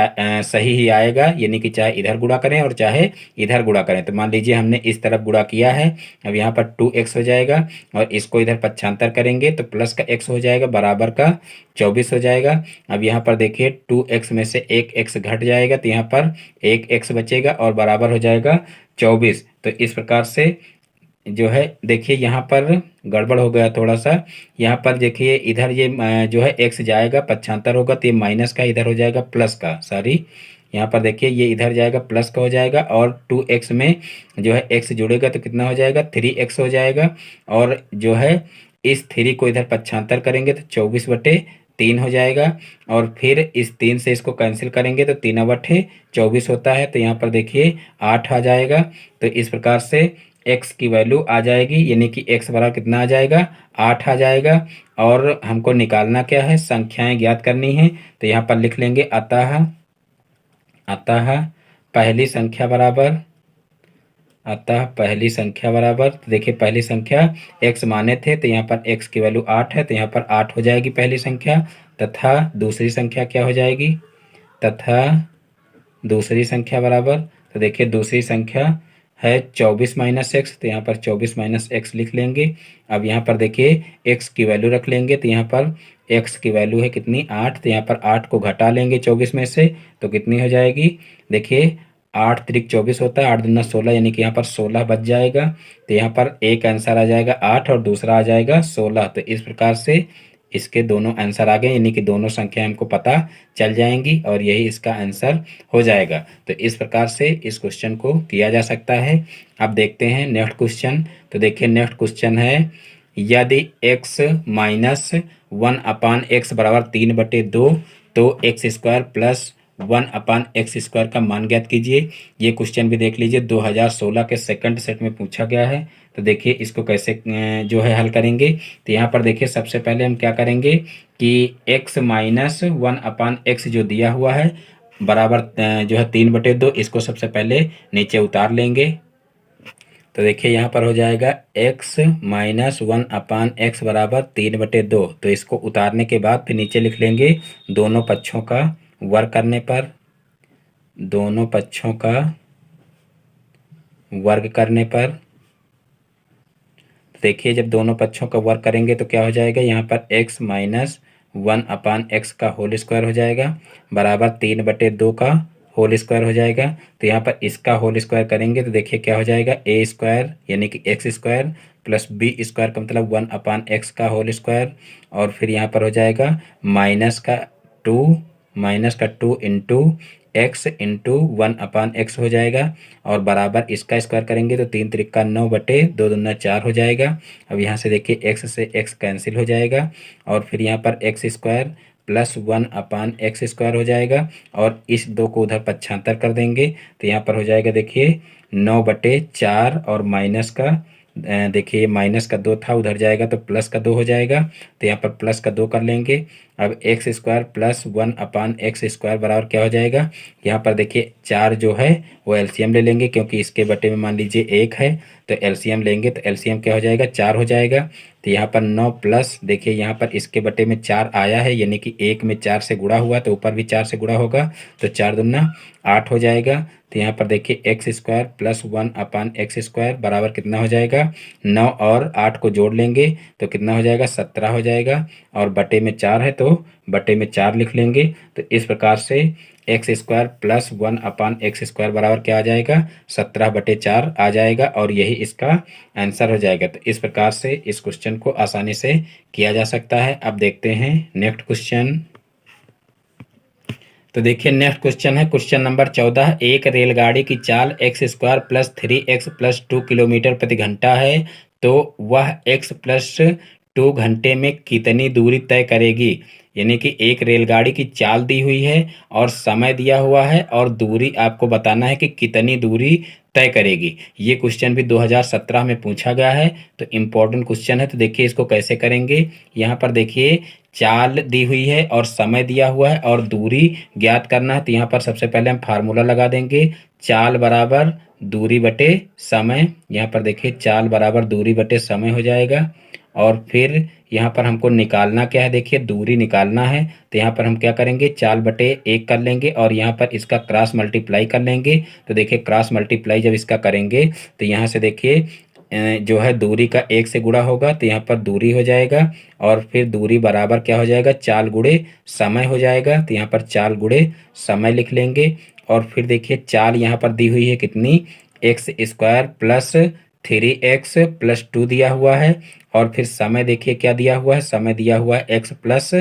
ही आएगा, यानी कि चाहे इधर गुणा करें और चाहे इधर गुणा करें। तो मान लीजिए हमने इस तरफ गुणा किया है, अब यहाँ पर 2x हो जाएगा और इसको इधर पक्षांतर करेंगे तो प्लस का x हो जाएगा बराबर का 24 हो जाएगा। अब यहाँ पर देखिए 2x में से एक x घट जाएगा तो यहाँ पर एक x बचेगा और बराबर हो जाएगा 24। तो इस प्रकार से जो है देखिए यहाँ पर गड़बड़ हो गया थोड़ा सा, यहाँ पर देखिए इधर ये जो है x जाएगा पक्षांतर होगा तो ये माइनस का इधर हो जाएगा प्लस का, सॉरी यहाँ पर देखिए ये इधर जाएगा प्लस का हो जाएगा और 2x में जो है x जुड़ेगा तो कितना हो जाएगा 3x हो जाएगा। और जो है इस 3 को इधर पक्षांतर करेंगे तो 24/3 हो जाएगा और फिर इस 3 से इसको कैंसिल करेंगे तो 3/24 होता है। तो यहाँ पर देखिए 8 आ जाएगा। तो इस प्रकार से x की वैल्यू आ जाएगी, यानी कि x बराबर कितना आ जाएगा 8 आ जाएगा। और हमको निकालना क्या है, संख्याएं ज्ञात करनी है। तो यहाँ पर लिख लेंगे अतः पहली संख्या बराबर तो देखिए पहली संख्या x माने थे तो यहाँ पर x की वैल्यू 8 है तो यहाँ पर 8 हो जाएगी पहली संख्या। तथा दूसरी संख्या क्या हो जाएगी, बराबर तो देखिए दूसरी संख्या है 24 माइनस एक्स, तो यहाँ पर 24 माइनस एक्स लिख लेंगे। अब यहाँ पर देखिए x की वैल्यू रख लेंगे तो यहाँ पर x की वैल्यू है कितनी 8, तो यहाँ पर 8 को घटा लेंगे 24 में से तो कितनी हो जाएगी, देखिए 8 त्रिक 24 होता है, 8 दूना 16, यानी कि यहाँ पर 16 बच जाएगा। तो यहाँ पर एक आंसर आ जाएगा 8 और दूसरा आ जाएगा 16। तो इस प्रकार से इसके दोनों आंसर आ गए, यानी कि दोनों संख्या हमको पता चल जाएंगी और यही इसका आंसर हो जाएगा। तो इस प्रकार से इस क्वेश्चन को किया जा सकता है। अब देखते हैं नेक्स्ट क्वेश्चन। तो देखिए नेक्स्ट क्वेश्चन है, यदि x माइनस 1/x बराबर 3/2 तो एक्स स्क्वायर प्लस 1/x² का मान ज्ञात कीजिए। ये क्वेश्चन भी देख लीजिए 2016 के सेकंड सेट में पूछा गया है। तो देखिए इसको कैसे जो है हल करेंगे। तो यहाँ पर देखिए सबसे पहले हम क्या करेंगे कि x माइनस 1/x जो दिया हुआ है बराबर जो है 3/2, इसको सबसे पहले नीचे उतार लेंगे। तो देखिए यहाँ पर हो जाएगा x माइनस 1/x बराबर 3/2। तो इसको उतारने के बाद फिर नीचे लिख लेंगे दोनों पक्षों का वर्ग करने पर, दोनों पक्षों का वर्ग करने पर। देखिए जब दोनों पक्षों का वर्ग करेंगे तो क्या हो जाएगा, यहाँ पर x माइनस 1/x का होल स्क्वायर हो जाएगा बराबर 3/2 का होल स्क्वायर हो जाएगा। तो यहाँ पर इसका होल स्क्वायर करेंगे तो देखिए क्या हो जाएगा, a स्क्वायर यानी कि x square plus B square का मतलब 1/x का होल स्क्वायर, और फिर यहाँ पर हो जाएगा -2 इंटू x इंटू 1/x हो जाएगा, और बराबर इसका स्क्वायर करेंगे तो 3 त्रिका 9/2 दूना 4 हो जाएगा। अब यहाँ से देखिए x से x कैंसिल हो जाएगा, और फिर यहाँ पर x स्क्वायर प्लस 1/x² हो जाएगा, और इस 2 को उधर पक्षांतर कर देंगे तो यहाँ पर हो जाएगा देखिए 9/4, और माइनस का देखिए माइनस का 2 था उधर जाएगा तो प्लस का 2 हो जाएगा। तो यहाँ पर प्लस का 2 कर लेंगे। अब एक्स स्क्वायर प्लस 1/x² बराबर क्या हो जाएगा, यहाँ पर देखिए 4 जो है वो एलसीएम ले लेंगे क्योंकि इसके बटे में मान लीजिए 1 है, तो एलसीएम लेंगे तो एलसीएम क्या हो जाएगा 4 हो जाएगा। तो यहाँ पर 9 प्लस देखिए यहाँ पर इसके बटे में 4 आया है, यानी कि 1 में 4 से गुणा हुआ तो ऊपर भी 4 से गुणा होगा, तो 4 दूना 8 हो जाएगा। तो यहाँ पर देखिए एक्स स्क्वायर प्लस 1/x² बराबर कितना हो जाएगा, 9 और 8 को जोड़ लेंगे तो कितना हो जाएगा 17 हो जाएगा, और बटे में 4 है तो बटे में 4 लिख लेंगे। तो इस प्रकार से एक्स स्क्वायर प्लस 1/x² बराबर क्या आ जाएगा 17/4 आ जाएगा, और यही इसका आंसर हो जाएगा। तो इस प्रकार से इस क्वेश्चन को आसानी से किया जा सकता है। अब देखते हैं नेक्स्ट क्वेश्चन। तो देखिए नेक्स्ट क्वेश्चन है क्वेश्चन नंबर 14, एक रेलगाड़ी की चाल x² plus 3x plus 2 kilometre प्रति घंटा है, तो वह x प्लस 2 घंटे में कितनी दूरी तय करेगी। यानी कि एक रेलगाड़ी की चाल दी हुई है और समय दिया हुआ है और दूरी आपको बताना है कि कितनी दूरी तय करेगी। ये क्वेश्चन भी 2017 में पूछा गया है, तो इम्पोर्टेंट क्वेश्चन है। तो देखिए इसको कैसे करेंगे। यहाँ पर देखिए चाल दी हुई है और समय दिया हुआ है और दूरी ज्ञात करना है, तो यहाँ पर सबसे पहले हम फार्मूला लगा देंगे, चाल बराबर दूरी बटे समय। यहाँ पर देखिए चाल बराबर दूरी बटे समय हो जाएगा, और फिर यहाँ पर हमको निकालना क्या है, देखिए दूरी निकालना है। तो यहाँ पर हम क्या करेंगे, चाल बटे 1 कर लेंगे और यहाँ पर इसका क्रॉस मल्टीप्लाई कर लेंगे। तो देखिए क्रॉस मल्टीप्लाई जब इसका करेंगे तो यहाँ से देखिए जो है दूरी का 1 से गुणा होगा तो यहाँ पर दूरी हो जाएगा, और फिर दूरी बराबर क्या हो जाएगा, चाल गुणे समय हो जाएगा। तो यहाँ पर चाल गुणे समय लिख लेंगे, और फिर देखिए चाल यहाँ पर दी हुई है कितनी, x² प्लस 3x प्लस 2 दिया हुआ है, और फिर समय देखिए क्या दिया हुआ है, समय दिया हुआ है x प्लस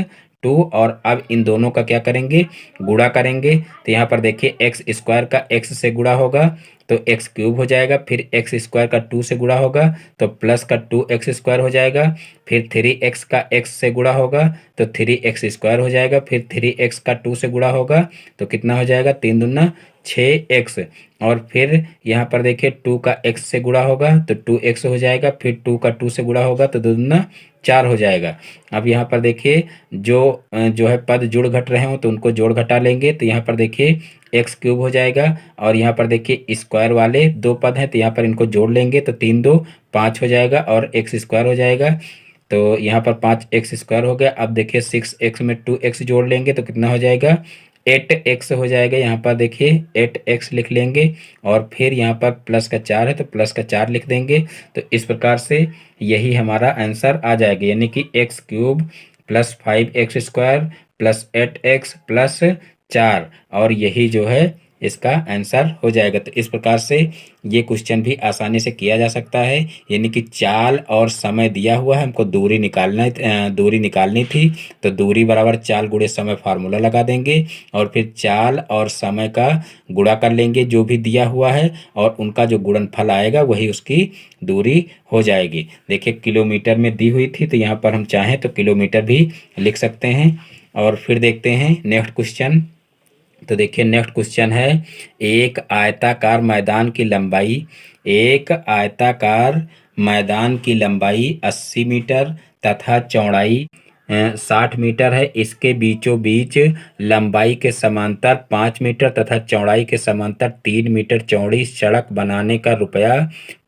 2, और अब इन दोनों का क्या करेंगे, गुणा करेंगे। तो यहाँ पर देखिए x² का x से गुणा होगा तो x³ हो जाएगा, फिर x² का 2 से गुणा होगा तो प्लस का 2x² हो जाएगा, फिर 3x का x से गुणा होगा तो 3x² हो जाएगा, फिर 3x का 2 से गुणा होगा तो कितना हो जाएगा, 3 दूना 6x, और फिर यहाँ पर देखिए 2 का x से गुणा होगा तो 2x हो जाएगा, फिर 2 का 2 से गुणा होगा तो 2 दूना 4 हो जाएगा। अब यहाँ पर देखिए जो है पद जुड़ घट रहे हो तो उनको जोड़ घटा लेंगे। तो यहाँ पर देखिए x³ हो जाएगा, और यहाँ पर देखिए स्क्वायर वाले 2 पद हैं तो यहाँ पर इनको जोड़ लेंगे तो 3 2 5 हो जाएगा, और x² हो जाएगा। तो यहाँ पर 5x² हो गया। अब देखिए 6x में 2x जोड़ लेंगे तो कितना हो जाएगा, 8x हो जाएगा। यहाँ पर देखिए 8x लिख लेंगे, और फिर यहाँ पर प्लस का 4 है तो प्लस का 4 लिख देंगे। तो इस प्रकार से यही हमारा आंसर आ जाएगा, यानी कि x³ plus 5x² plus 8x plus 4, और यही जो है इसका आंसर हो जाएगा। तो इस प्रकार से ये क्वेश्चन भी आसानी से किया जा सकता है। यानी कि चाल और समय दिया हुआ है, हमको दूरी निकालनी थी। तो दूरी बराबर चाल गुणे समय फार्मूला लगा देंगे और फिर चाल और समय का गुणा कर लेंगे जो भी दिया हुआ है, और उनका जो गुणनफल आएगा वही उसकी दूरी हो जाएगी। देखिए किलोमीटर में दी हुई थी, तो यहाँ पर हम चाहें तो किलोमीटर भी लिख सकते हैं। और फिर देखते हैं नेक्स्ट क्वेश्चन। तो देखिए नेक्स्ट क्वेश्चन है, एक आयताकार मैदान की लंबाई 80 मीटर तथा चौड़ाई 60 मीटर है। इसके बीचों बीच लंबाई के समांतर 5 मीटर तथा चौड़ाई के समांतर 3 मीटर चौड़ी सड़क बनाने का रुपया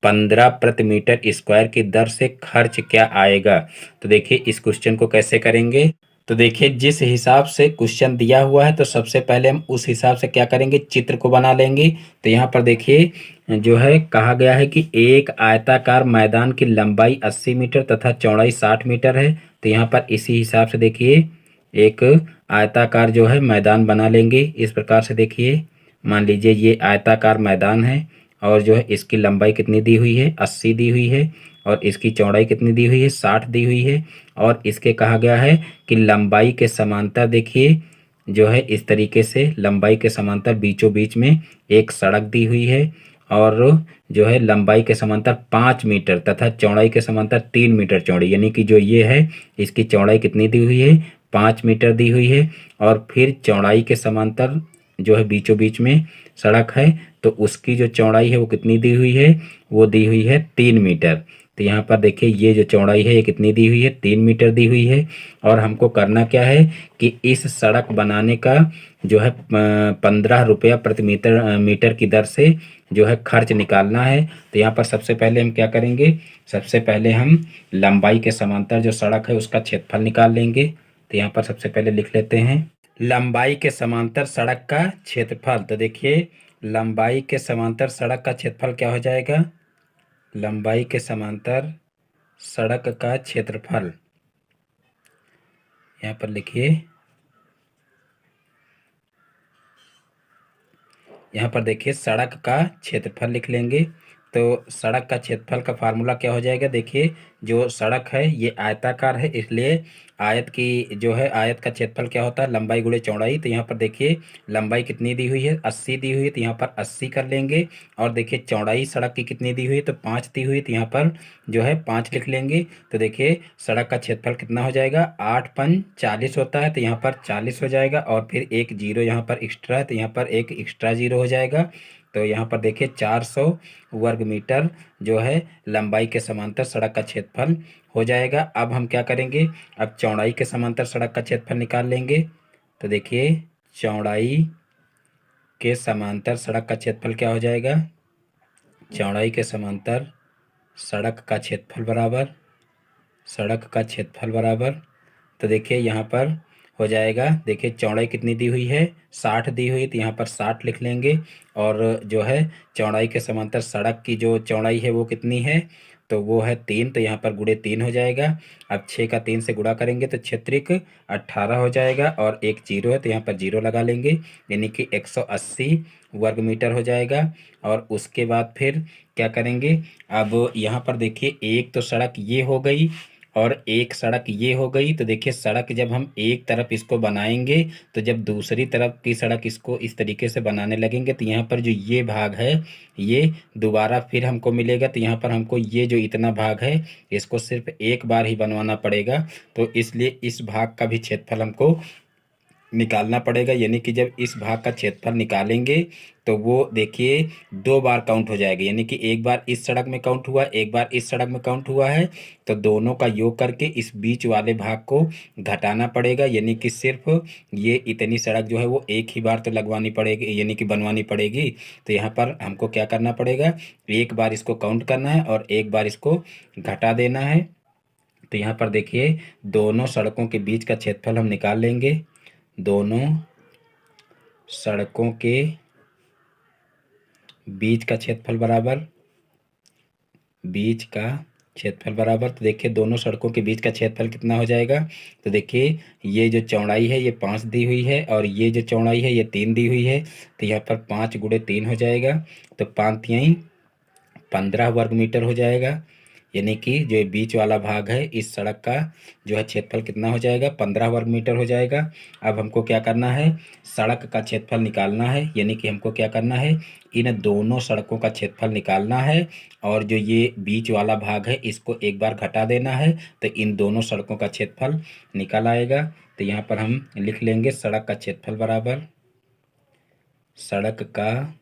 15 प्रति मीटर स्क्वायर की दर से खर्च क्या आएगा। तो देखिए इस क्वेश्चन को कैसे करेंगे। तो देखिए जिस हिसाब से क्वेश्चन दिया हुआ है, तो सबसे पहले हम उस हिसाब से क्या करेंगे, चित्र को बना लेंगे। तो यहाँ पर देखिए जो है कहा गया है कि एक आयताकार मैदान की लंबाई 80 मीटर तथा चौड़ाई 60 मीटर है। तो यहाँ पर इसी हिसाब से देखिए एक आयताकार जो है मैदान बना लेंगे। इस प्रकार से देखिए मान लीजिए ये आयताकार मैदान है और जो है इसकी लंबाई कितनी दी हुई है, 80 दी हुई है, और इसकी चौड़ाई कितनी दी हुई है, 60 दी हुई है। और इसके कहा गया है कि लंबाई के समांतर देखिए जो है इस तरीके से लंबाई के समांतर बीचों बीच में एक सड़क दी हुई है, और जो है लंबाई के समांतर 5 मीटर तथा चौड़ाई के समांतर 3 मीटर चौड़ी, यानी कि जो ये है इसकी चौड़ाई कितनी दी हुई है, 5 मीटर दी हुई है। और फिर चौड़ाई के समांतर जो है बीचों बीच में सड़क है, तो उसकी जो चौड़ाई है वो कितनी दी हुई है, वो दी हुई है 3 मीटर। तो यहाँ पर देखिए ये जो चौड़ाई है ये कितनी दी हुई है, 3 मीटर दी हुई है। और हमको करना क्या है कि इस सड़क बनाने का जो है 15 रुपया प्रति मीटर की दर से जो है खर्च निकालना है। तो यहाँ पर सबसे पहले हम क्या करेंगे, सबसे पहले हम लंबाई के समांतर जो सड़क है उसका क्षेत्रफल निकाल लेंगे। तो यहाँ पर सबसे पहले लिख लेते हैं लंबाई के समांतर सड़क का क्षेत्रफल। तो देखिए लंबाई के समांतर सड़क का क्षेत्रफल क्या हो जाएगा, लंबाई के समांतर सड़क का क्षेत्रफल यहाँ पर लिखिए, यहाँ पर देखिए सड़क का क्षेत्रफल लिख लेंगे। तो सड़क का क्षेत्रफल का फार्मूला क्या हो जाएगा, देखिए जो सड़क है ये आयताकार है, इसलिए आयत की जो है आयत का क्षेत्रफल क्या होता है, लंबाई गुणे चौड़ाई। तो यहाँ पर देखिए लंबाई कितनी दी हुई है, 80 दी हुई है, तो यहाँ पर 80 कर लेंगे। और देखिए चौड़ाई सड़क की कितनी दी हुई है, तो 5 दी हुई है, तो यहाँ पर जो है 5 लिख लेंगे। तो देखिए सड़क का क्षेत्रफल कितना हो जाएगा, 8 पन 40 होता है, तो यहाँ पर 40 हो जाएगा। और फिर एक जीरो यहाँ पर एक्स्ट्रा है, तो यहाँ पर एक एक्स्ट्रा जीरो हो जाएगा। तो यहाँ पर देखिए 400 वर्ग मीटर जो है लंबाई के समांतर सड़क का क्षेत्रफल हो जाएगा। अब हम क्या करेंगे, अब चौड़ाई के समांतर सड़क का क्षेत्रफल निकाल लेंगे। तो देखिए चौड़ाई के समांतर सड़क का क्षेत्रफल क्या हो जाएगा, चौड़ाई के समांतर सड़क का क्षेत्रफल बराबर सड़क का क्षेत्रफल बराबर, तो देखिए यहाँ पर हो जाएगा, देखिए चौड़ाई कितनी दी हुई है, 60 दी हुई, तो यहाँ पर 60 लिख लेंगे। और जो है चौड़ाई के समांतर सड़क की जो चौड़ाई है वो कितनी है, तो वो है 3, तो यहाँ पर गुणे 3 हो जाएगा। अब 6 का 3 से गुणा करेंगे तो क्षेत्रिक 18 हो जाएगा, और एक जीरो है तो यहाँ पर जीरो लगा लेंगे, यानी कि 180 वर्ग मीटर हो जाएगा। और उसके बाद फिर क्या करेंगे, अब यहाँ पर देखिए एक तो सड़क ये हो गई और एक सड़क ये हो गई। तो देखिए सड़क जब हम एक तरफ इसको बनाएंगे, तो जब दूसरी तरफ की सड़क इसको इस तरीके से बनाने लगेंगे, तो यहाँ पर जो ये भाग है ये दोबारा फिर हमको मिलेगा। तो यहाँ पर हमको ये जो इतना भाग है इसको सिर्फ एक बार ही बनवाना पड़ेगा। तो इसलिए इस भाग का भी क्षेत्रफल हमको निकालना पड़ेगा, यानी कि जब इस भाग का क्षेत्रफल निकालेंगे तो वो देखिए 2 बार काउंट हो जाएगा, यानी कि एक बार इस सड़क में काउंट हुआ, एक बार इस सड़क में काउंट हुआ है। तो दोनों का योग करके इस बीच वाले भाग को घटाना पड़ेगा, यानी कि सिर्फ ये इतनी सड़क जो है वो एक ही बार तो लगवानी पड़ेगी, यानी कि बनवानी पड़ेगी। तो यहाँ पर हमको क्या करना पड़ेगा, एक बार इसको काउंट करना है और एक बार इसको घटा देना है। तो यहाँ पर देखिए दोनों सड़कों के बीच का क्षेत्रफल हम निकाल लेंगे, दोनों सड़कों के बीच का क्षेत्रफल बराबर बीच का क्षेत्रफल बराबर, तो देखिए दोनों सड़कों के बीच का क्षेत्रफल कितना हो जाएगा। तो देखिए ये जो चौड़ाई है ये 5 दी हुई है और ये जो चौड़ाई है ये 3 दी हुई है। तो यहाँ पर 5 गुणे 3 हो जाएगा, तो 5 तिहाई 15 वर्ग मीटर हो जाएगा। यानी कि जो ये बीच वाला भाग है इस सड़क का जो है क्षेत्रफल कितना हो जाएगा, 15 वर्ग मीटर हो जाएगा। अब हमको क्या करना है, सड़क का क्षेत्रफल निकालना है। यानी कि हमको क्या करना है, इन दोनों सड़कों का क्षेत्रफल निकालना है और जो ये बीच वाला भाग है इसको एक बार घटा देना है, तो इन दोनों सड़कों का क्षेत्रफल निकल आएगा। तो यहाँ पर हम लिख लेंगे सड़क का क्षेत्रफल बराबर, सड़क का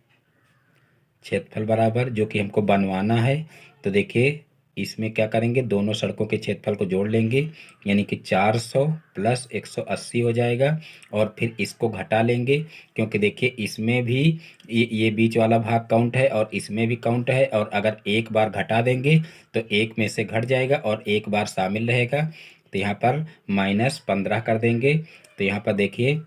क्षेत्रफल बराबर जो कि हमको बनवाना है। तो देखिए इसमें क्या करेंगे, दोनों सड़कों के क्षेत्रफल को जोड़ लेंगे, यानी कि 400 प्लस 180 हो जाएगा और फिर इसको घटा लेंगे, क्योंकि देखिए इसमें भी ये बीच वाला भाग काउंट है और इसमें भी काउंट है, और अगर एक बार घटा देंगे तो एक में से घट जाएगा और एक बार शामिल रहेगा। तो यहाँ पर -15 कर देंगे। तो यहाँ पर देखिए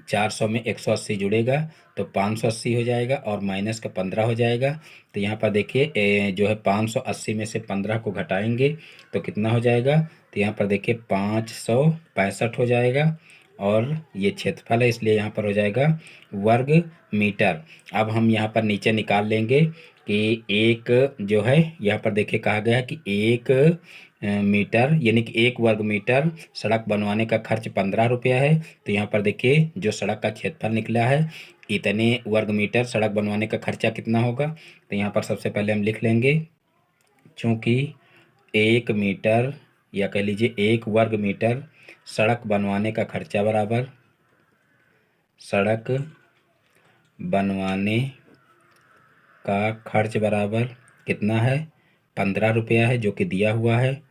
400 में 180 जुड़ेगा तो 580 हो जाएगा और माइनस का 15 हो जाएगा। तो यहाँ पर देखिए जो है 580 में से 15 को घटाएंगे तो कितना हो जाएगा, तो यहाँ पर देखिए 565 हो जाएगा और ये क्षेत्रफल है इसलिए यहाँ पर हो जाएगा वर्ग मीटर। अब हम यहाँ पर नीचे निकाल लेंगे कि एक जो है यहाँ पर देखिए कहा गया है कि एक मीटर यानी कि 1 वर्ग मीटर सड़क बनवाने का खर्च 15 रुपया है। तो यहाँ पर देखिए जो सड़क का क्षेत्रफल निकला है इतने वर्ग मीटर सड़क बनवाने का खर्चा कितना होगा। तो यहाँ पर सबसे पहले हम लिख लेंगे, चूँकि 1 मीटर या कह लीजिए 1 वर्ग मीटर सड़क बनवाने का खर्चा बराबर सड़क बनवाने का खर्च बराबर कितना है, 15 रुपया है जो कि दिया हुआ है।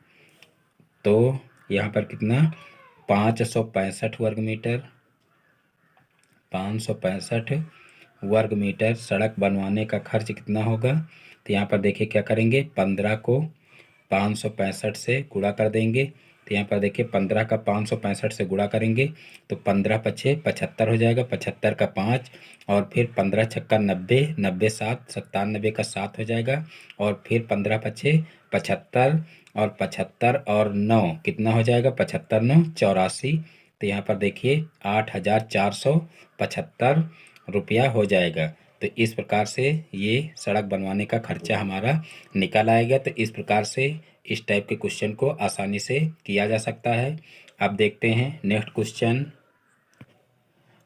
तो यहाँ पर कितना 565 वर्ग मीटर, 565 वर्ग मीटर सड़क बनवाने का खर्च कितना होगा। तो यहाँ पर देखिए क्या करेंगे, 15 को 565 से गुणा कर देंगे। तो यहाँ पर देखिए 15 का 565 से गुणा करेंगे तो 15 पछे 75 हो जाएगा, 75 का 5 और फिर 15 छक्का 90, 90 7 97 का 7 हो जाएगा और फिर 15 पछे 75 और 75 और 9 कितना हो जाएगा, 75 9 84। तो यहाँ पर देखिए 8475 रुपया हो जाएगा। तो इस प्रकार से ये सड़क बनवाने का खर्चा हमारा निकल आएगा। तो इस प्रकार से इस टाइप के क्वेश्चन को आसानी से किया जा सकता है। अब देखते हैं नेक्स्ट क्वेश्चन।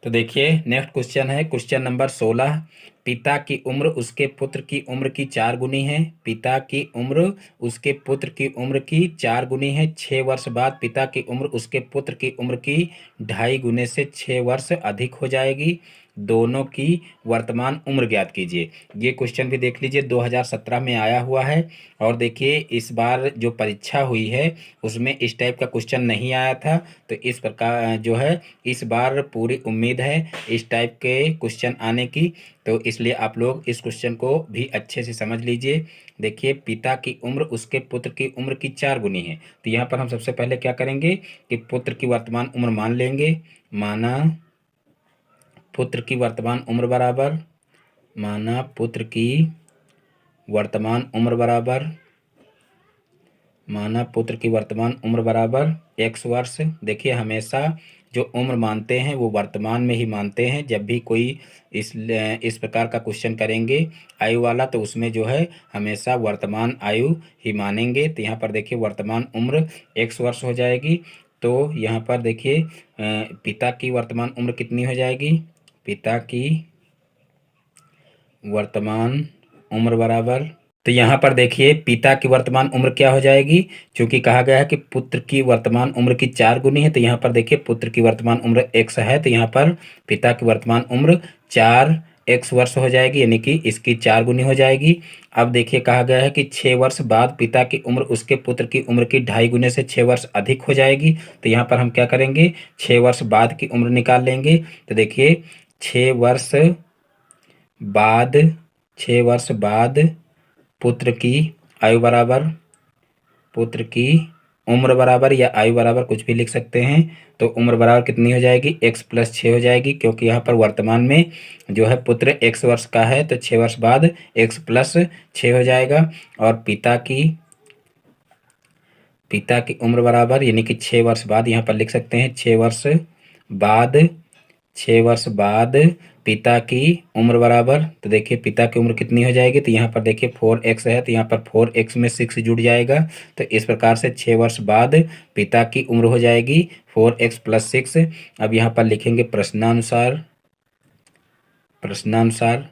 तो देखिए नेक्स्ट क्वेश्चन है क्वेश्चन नंबर 16। पिता की उम्र उसके पुत्र की उम्र की 4 गुनी है। पिता की उम्र उसके पुत्र की उम्र की 4 गुनी है। 6 वर्ष बाद पिता की उम्र उसके पुत्र की उम्र की 2.5 गुने से 6 वर्ष अधिक हो जाएगी। दोनों की वर्तमान उम्र ज्ञात कीजिए। ये क्वेश्चन भी देख लीजिए 2017 में आया हुआ है और देखिए इस बार जो परीक्षा हुई है उसमें इस टाइप का क्वेश्चन नहीं आया था। तो इस प्रकार जो है इस बार पूरी उम्मीद है इस टाइप के क्वेश्चन आने की। तो इसलिए आप लोग इस क्वेश्चन को भी अच्छे से समझ लीजिए। देखिए पिता की उम्र उसके पुत्र की उम्र की 4 गुनी है। तो यहाँ पर हम सबसे पहले क्या करेंगे कि पुत्र की वर्तमान उम्र मान लेंगे। माना पुत्र की वर्तमान उम्र बराबर, माना पुत्र की वर्तमान उम्र बराबर, माना पुत्र की वर्तमान उम्र बराबर x वर्ष। देखिए हमेशा जो उम्र मानते हैं वो वर्तमान में ही मानते हैं। जब भी कोई इस प्रकार का क्वेश्चन करेंगे आयु वाला तो उसमें जो है हमेशा वर्तमान आयु ही मानेंगे। तो यहाँ पर देखिए वर्तमान उम्र x वर्ष हो जाएगी। तो यहाँ पर देखिए पिता की वर्तमान उम्र कितनी हो जाएगी, पिता की वर्तमान उम्र बराबर, तो यहाँ पर देखिए पिता की वर्तमान उम्र क्या हो जाएगी, क्योंकि कहा गया है कि पुत्र की वर्तमान उम्र की 4 गुनी है। तो यहाँ पर देखिए पुत्र की वर्तमान उम्र x है तो यहाँ पर पिता की वर्तमान उम्र 4x वर्ष हो जाएगी, यानी कि इसकी 4 गुनी हो जाएगी। अब देखिए कहा गया है कि 6 वर्ष बाद पिता की उम्र उसके पुत्र की उम्र की 2.5 गुने से 6 वर्ष अधिक हो जाएगी। तो यहाँ पर हम क्या करेंगे, 6 वर्ष बाद की उम्र निकाल लेंगे। तो देखिए 6 वर्ष बाद, 6 वर्ष बाद पुत्र की आयु बराबर, पुत्र की उम्र बराबर या आयु बराबर कुछ भी लिख सकते हैं। तो उम्र बराबर कितनी हो जाएगी, x + 6 हो जाएगी, क्योंकि यहाँ पर वर्तमान में जो है पुत्र x वर्ष का है तो 6 वर्ष बाद x + 6 हो जाएगा। और पिता की पिता की उम्र बराबर यानी कि 6 वर्ष बाद, यहाँ पर लिख सकते हैं 6 वर्ष बाद, 6 वर्ष बाद पिता की उम्र बराबर, तो देखिए पिता की उम्र कितनी हो जाएगी, तो यहाँ पर देखिए 4x है, तो यहाँ पर 4x में 6 जुड़ जाएगा। तो इस प्रकार से 6 वर्ष बाद पिता की उम्र हो जाएगी 4x + 6। अब यहाँ पर लिखेंगे प्रश्नानुसार, प्रश्नानुसार,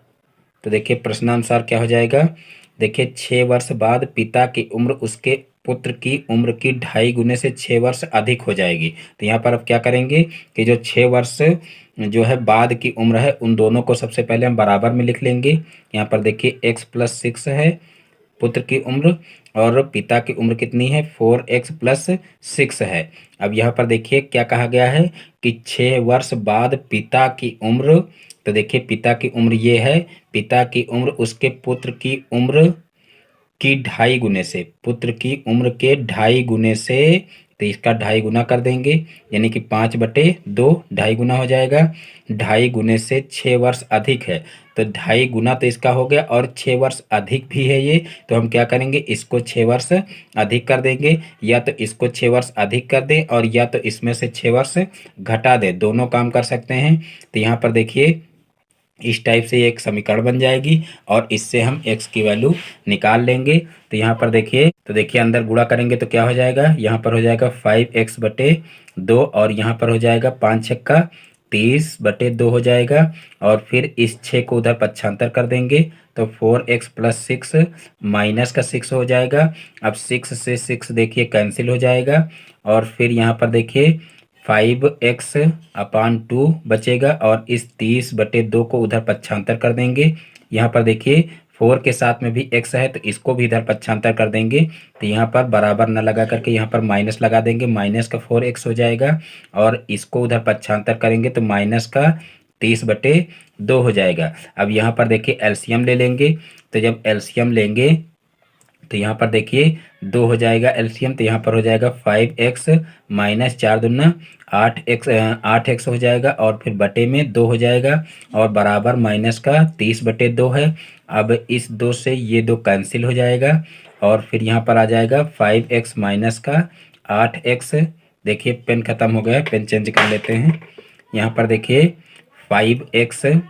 तो देखिए प्रश्नानुसार क्या हो जाएगा, देखिए 6 वर्ष बाद पिता की उम्र उसके पुत्र की उम्र की 2.5 गुने से 6 वर्ष अधिक हो जाएगी। तो यहाँ पर अब क्या करेंगे कि जो 6 वर्ष जो है बाद की उम्र है उन दोनों को सबसे पहले हम बराबर में लिख लेंगे। यहाँ पर देखिए x + 6 है पुत्र की उम्र और पिता की उम्र कितनी है 4x + 6 है। अब यहाँ पर देखिए क्या कहा गया है कि 6 वर्ष बाद पिता की उम्र, तो देखिए पिता की उम्र ये है, पिता की उम्र उसके पुत्र की उम्र की 2.5 गुने से, पुत्र की उम्र के 2.5 गुने से, तो इसका 2.5 गुना कर देंगे यानी कि 5/2, 2.5 गुना हो जाएगा। 2.5 गुने से 6 वर्ष अधिक है, तो 2.5 गुना तो इसका हो गया और 6 वर्ष अधिक भी है ये, तो हम क्या करेंगे इसको 6 वर्ष अधिक कर देंगे, या तो इसको 6 वर्ष अधिक कर दें और या तो इसमें से 6 वर्ष घटा दें, दोनों काम कर सकते हैं। तो यहाँ पर देखिए इस टाइप से एक समीकरण बन जाएगी और इससे हम x की वैल्यू निकाल लेंगे। तो यहाँ पर देखिए, तो देखिए अंदर गुणा करेंगे तो क्या हो जाएगा, यहाँ पर हो जाएगा 5x/2 और यहाँ पर हो जाएगा 5 छक्का 30/2 हो जाएगा और फिर इस 6 को उधर पक्षांतर कर देंगे तो 4x + 6 माइनस का 6 हो जाएगा। अब 6 से 6 देखिए कैंसिल हो जाएगा और फिर यहाँ पर देखिए 5x/2 बचेगा और इस 30/2 को उधर पक्षांतर कर देंगे। यहाँ पर देखिए 4 के साथ में भी x है तो इसको भी इधर पक्षांतर कर देंगे, तो यहाँ पर बराबर न लगा करके यहाँ पर माइनस लगा देंगे, माइनस का 4x हो जाएगा और इसको उधर पक्षांतर करेंगे तो माइनस का 30/2 हो जाएगा। अब यहाँ पर देखिए एलसीएम ले लेंगे, तो जब एलसीएम लेंगे तो यहाँ पर देखिए 2 हो जाएगा एलसीएम, तो यहाँ पर हो जाएगा 5x - 4 दूना 8x हो जाएगा और फिर बटे में 2 हो जाएगा और बराबर माइनस का 30/2 है। अब इस 2 से ये 2 कैंसिल हो जाएगा और फिर यहाँ पर आ जाएगा 5x माइनस का 8x। देखिए पेन ख़त्म हो गया, पेन चेंज कर लेते हैं। यहाँ पर देखिए 5x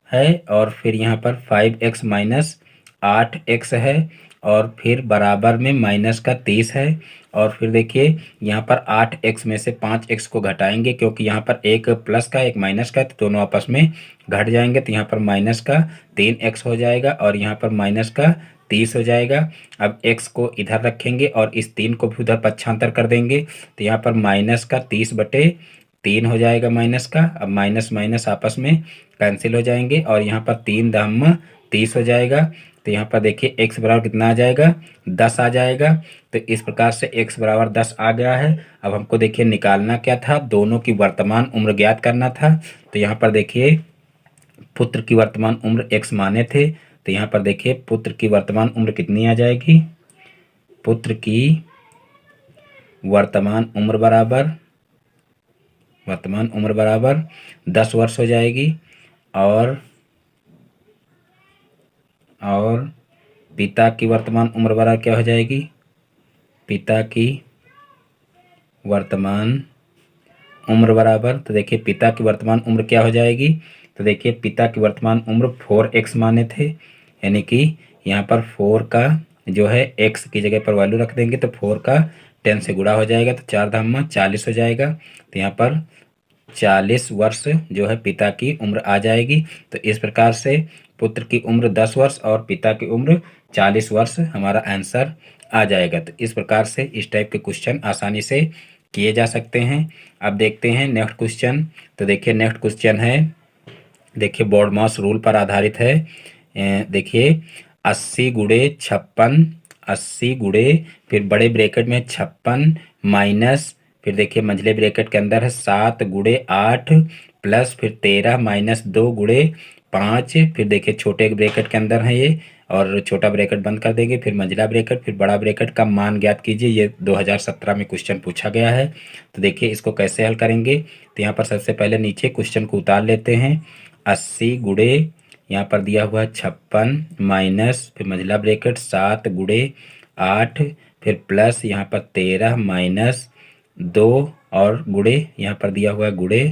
है और फिर यहाँ पर 5x माइनस 8x है और फिर बराबर में माइनस का 30 है और फिर देखिए यहाँ पर 8x में से 5x को घटाएंगे क्योंकि यहाँ पर एक प्लस का एक माइनस का, तो दोनों आपस में घट जाएंगे, तो यहाँ पर माइनस का 3x हो जाएगा और यहाँ पर माइनस का 30 हो जाएगा। अब x को इधर रखेंगे और इस 3 को भी उधर पक्षांतर कर देंगे, तो यहाँ पर माइनस का 30/3 हो जाएगा माइनस का। अब माइनस माइनस आपस में कैंसिल हो जाएंगे और यहाँ पर 3 दाम 30 हो जाएगा। तो यहाँ पर देखिए x बराबर कितना आ जाएगा 10 आ जाएगा। तो इस प्रकार से x बराबर 10 आ गया है। अब हमको देखिए निकालना क्या था, दोनों की वर्तमान उम्र ज्ञात करना था। तो यहाँ पर देखिए पुत्र की वर्तमान उम्र x माने थे, तो यहाँ पर देखिए पुत्र की वर्तमान उम्र कितनी आ जाएगी, पुत्र की वर्तमान उम्र बराबर 10 वर्ष हो जाएगी और पिता की वर्तमान उम्र बराबर क्या हो जाएगी, पिता की वर्तमान उम्र बराबर, तो देखिए पिता की वर्तमान उम्र क्या हो जाएगी, तो देखिए पिता की वर्तमान उम्र 4x माने थे, यानी कि यहाँ पर 4 का जो है x की जगह पर वैल्यू रख देंगे तो 4 का 10 से गुणा हो जाएगा तो 4 धाम 40 हो जाएगा। तो यहाँ पर 40 वर्ष जो है पिता की उम्र आ जाएगी। तो इस प्रकार से पुत्र की उम्र 10 वर्ष और पिता की उम्र 40 वर्ष हमारा आंसर आ जाएगा। तो इस प्रकार से इस टाइप के क्वेश्चन आसानी से किए जा सकते हैं। अब देखते हैं नेक्स्ट क्वेश्चन। तो देखिए नेक्स्ट क्वेश्चन है, देखिए BODMAS रूल पर आधारित है। देखिए 80 × 56, 80 × फिर बड़े ब्रैकेट में 56 माइनस फिर देखिए मंझले ब्रैकेट के अंदर है 7 × 8 प्लस फिर 13 - 2 × 5, फिर देखिए छोटे ब्रैकेट के अंदर है ये और छोटा ब्रैकेट बंद कर देंगे, फिर मंझला ब्रैकेट फिर बड़ा ब्रैकेट का मान ज्ञात कीजिए। ये 2017 में क्वेश्चन पूछा गया है। तो देखिए इसको कैसे हल करेंगे, तो यहाँ पर सबसे पहले नीचे क्वेश्चन को उतार लेते हैं। 80 × यहाँ पर दिया हुआ 56 माइनस फिर मंझला ब्रैकेट 7 × 8 फिर प्लस यहाँ पर 13 माइनस 2 और गुणे यहाँ पर दिया हुआ है गुणे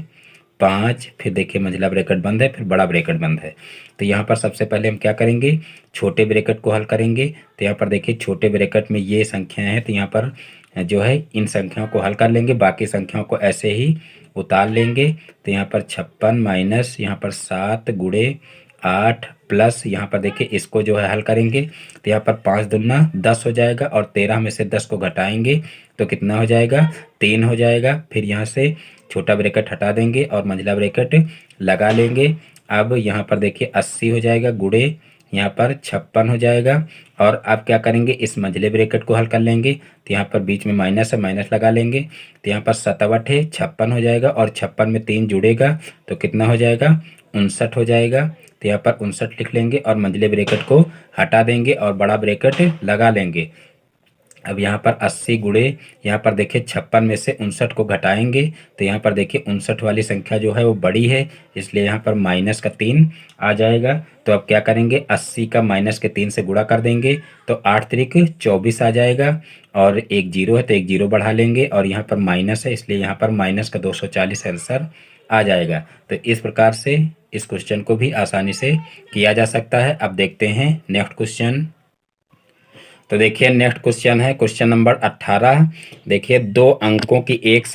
5, फिर देखिए मंझला ब्रैकेट बंद है, फिर बड़ा ब्रैकेट बंद है। तो यहाँ पर सबसे पहले हम क्या करेंगे, छोटे ब्रैकेट को हल करेंगे। तो यहाँ पर देखिए छोटे ब्रैकेट में ये संख्याएं हैं, तो यहाँ पर जो है इन संख्याओं को हल कर लेंगे, बाकी संख्याओं को ऐसे ही उतार लेंगे। तो यहाँ पर 56 माइनस यहाँ पर 7 गुणे 8 प्लस यहाँ पर देखिए इसको जो है हल करेंगे। तो यहाँ पर 5 दूना 10 हो जाएगा और 13 में से 10 को घटाएंगे तो कितना हो जाएगा, 3 हो जाएगा। फिर यहाँ से छोटा ब्रैकेट हटा देंगे और मंझला ब्रैकेट लगा लेंगे। अब यहाँ पर देखिए 80 हो जाएगा गुणे यहाँ पर 56 हो जाएगा। और अब क्या करेंगे, इस मंझले ब्रैकेट को हल कर लेंगे। तो यहाँ पर बीच में माइनस है, माइनस लगा लेंगे। तो यहाँ पर 57 है, 56 हो जाएगा और 56 में 3 जुड़ेगा तो कितना हो जाएगा, 59 हो जाएगा। तो यहाँ पर 59 लिख लेंगे और मंझले ब्रैकेट को हटा देंगे और बड़ा ब्रैकेट लगा लेंगे। अब यहाँ पर 80 गुणे यहाँ पर देखिए 56 में से 59 को घटाएंगे तो यहाँ पर देखिए 59 वाली संख्या जो है वो बड़ी है, इसलिए यहाँ पर माइनस का 3 आ जाएगा। तो अब क्या करेंगे, 80 का माइनस के 3 से गुणा कर देंगे तो 8 त्रिक 24 आ जाएगा। और एक जीरो है तो एक जीरो बढ़ा लेंगे और यहाँ पर माइनस है, इसलिए यहाँ पर माइनस का 240 आंसर आ जाएगा। तो इस प्रकार से इस क्वेश्चन को भी आसानी से किया जा सकता है। अब देखते हैं नेक्स्ट क्वेश्चन। तो देखिए नेक्स्ट क्वेश्चन है क्वेश्चन नंबर 18। देखिए दो अंकों की एक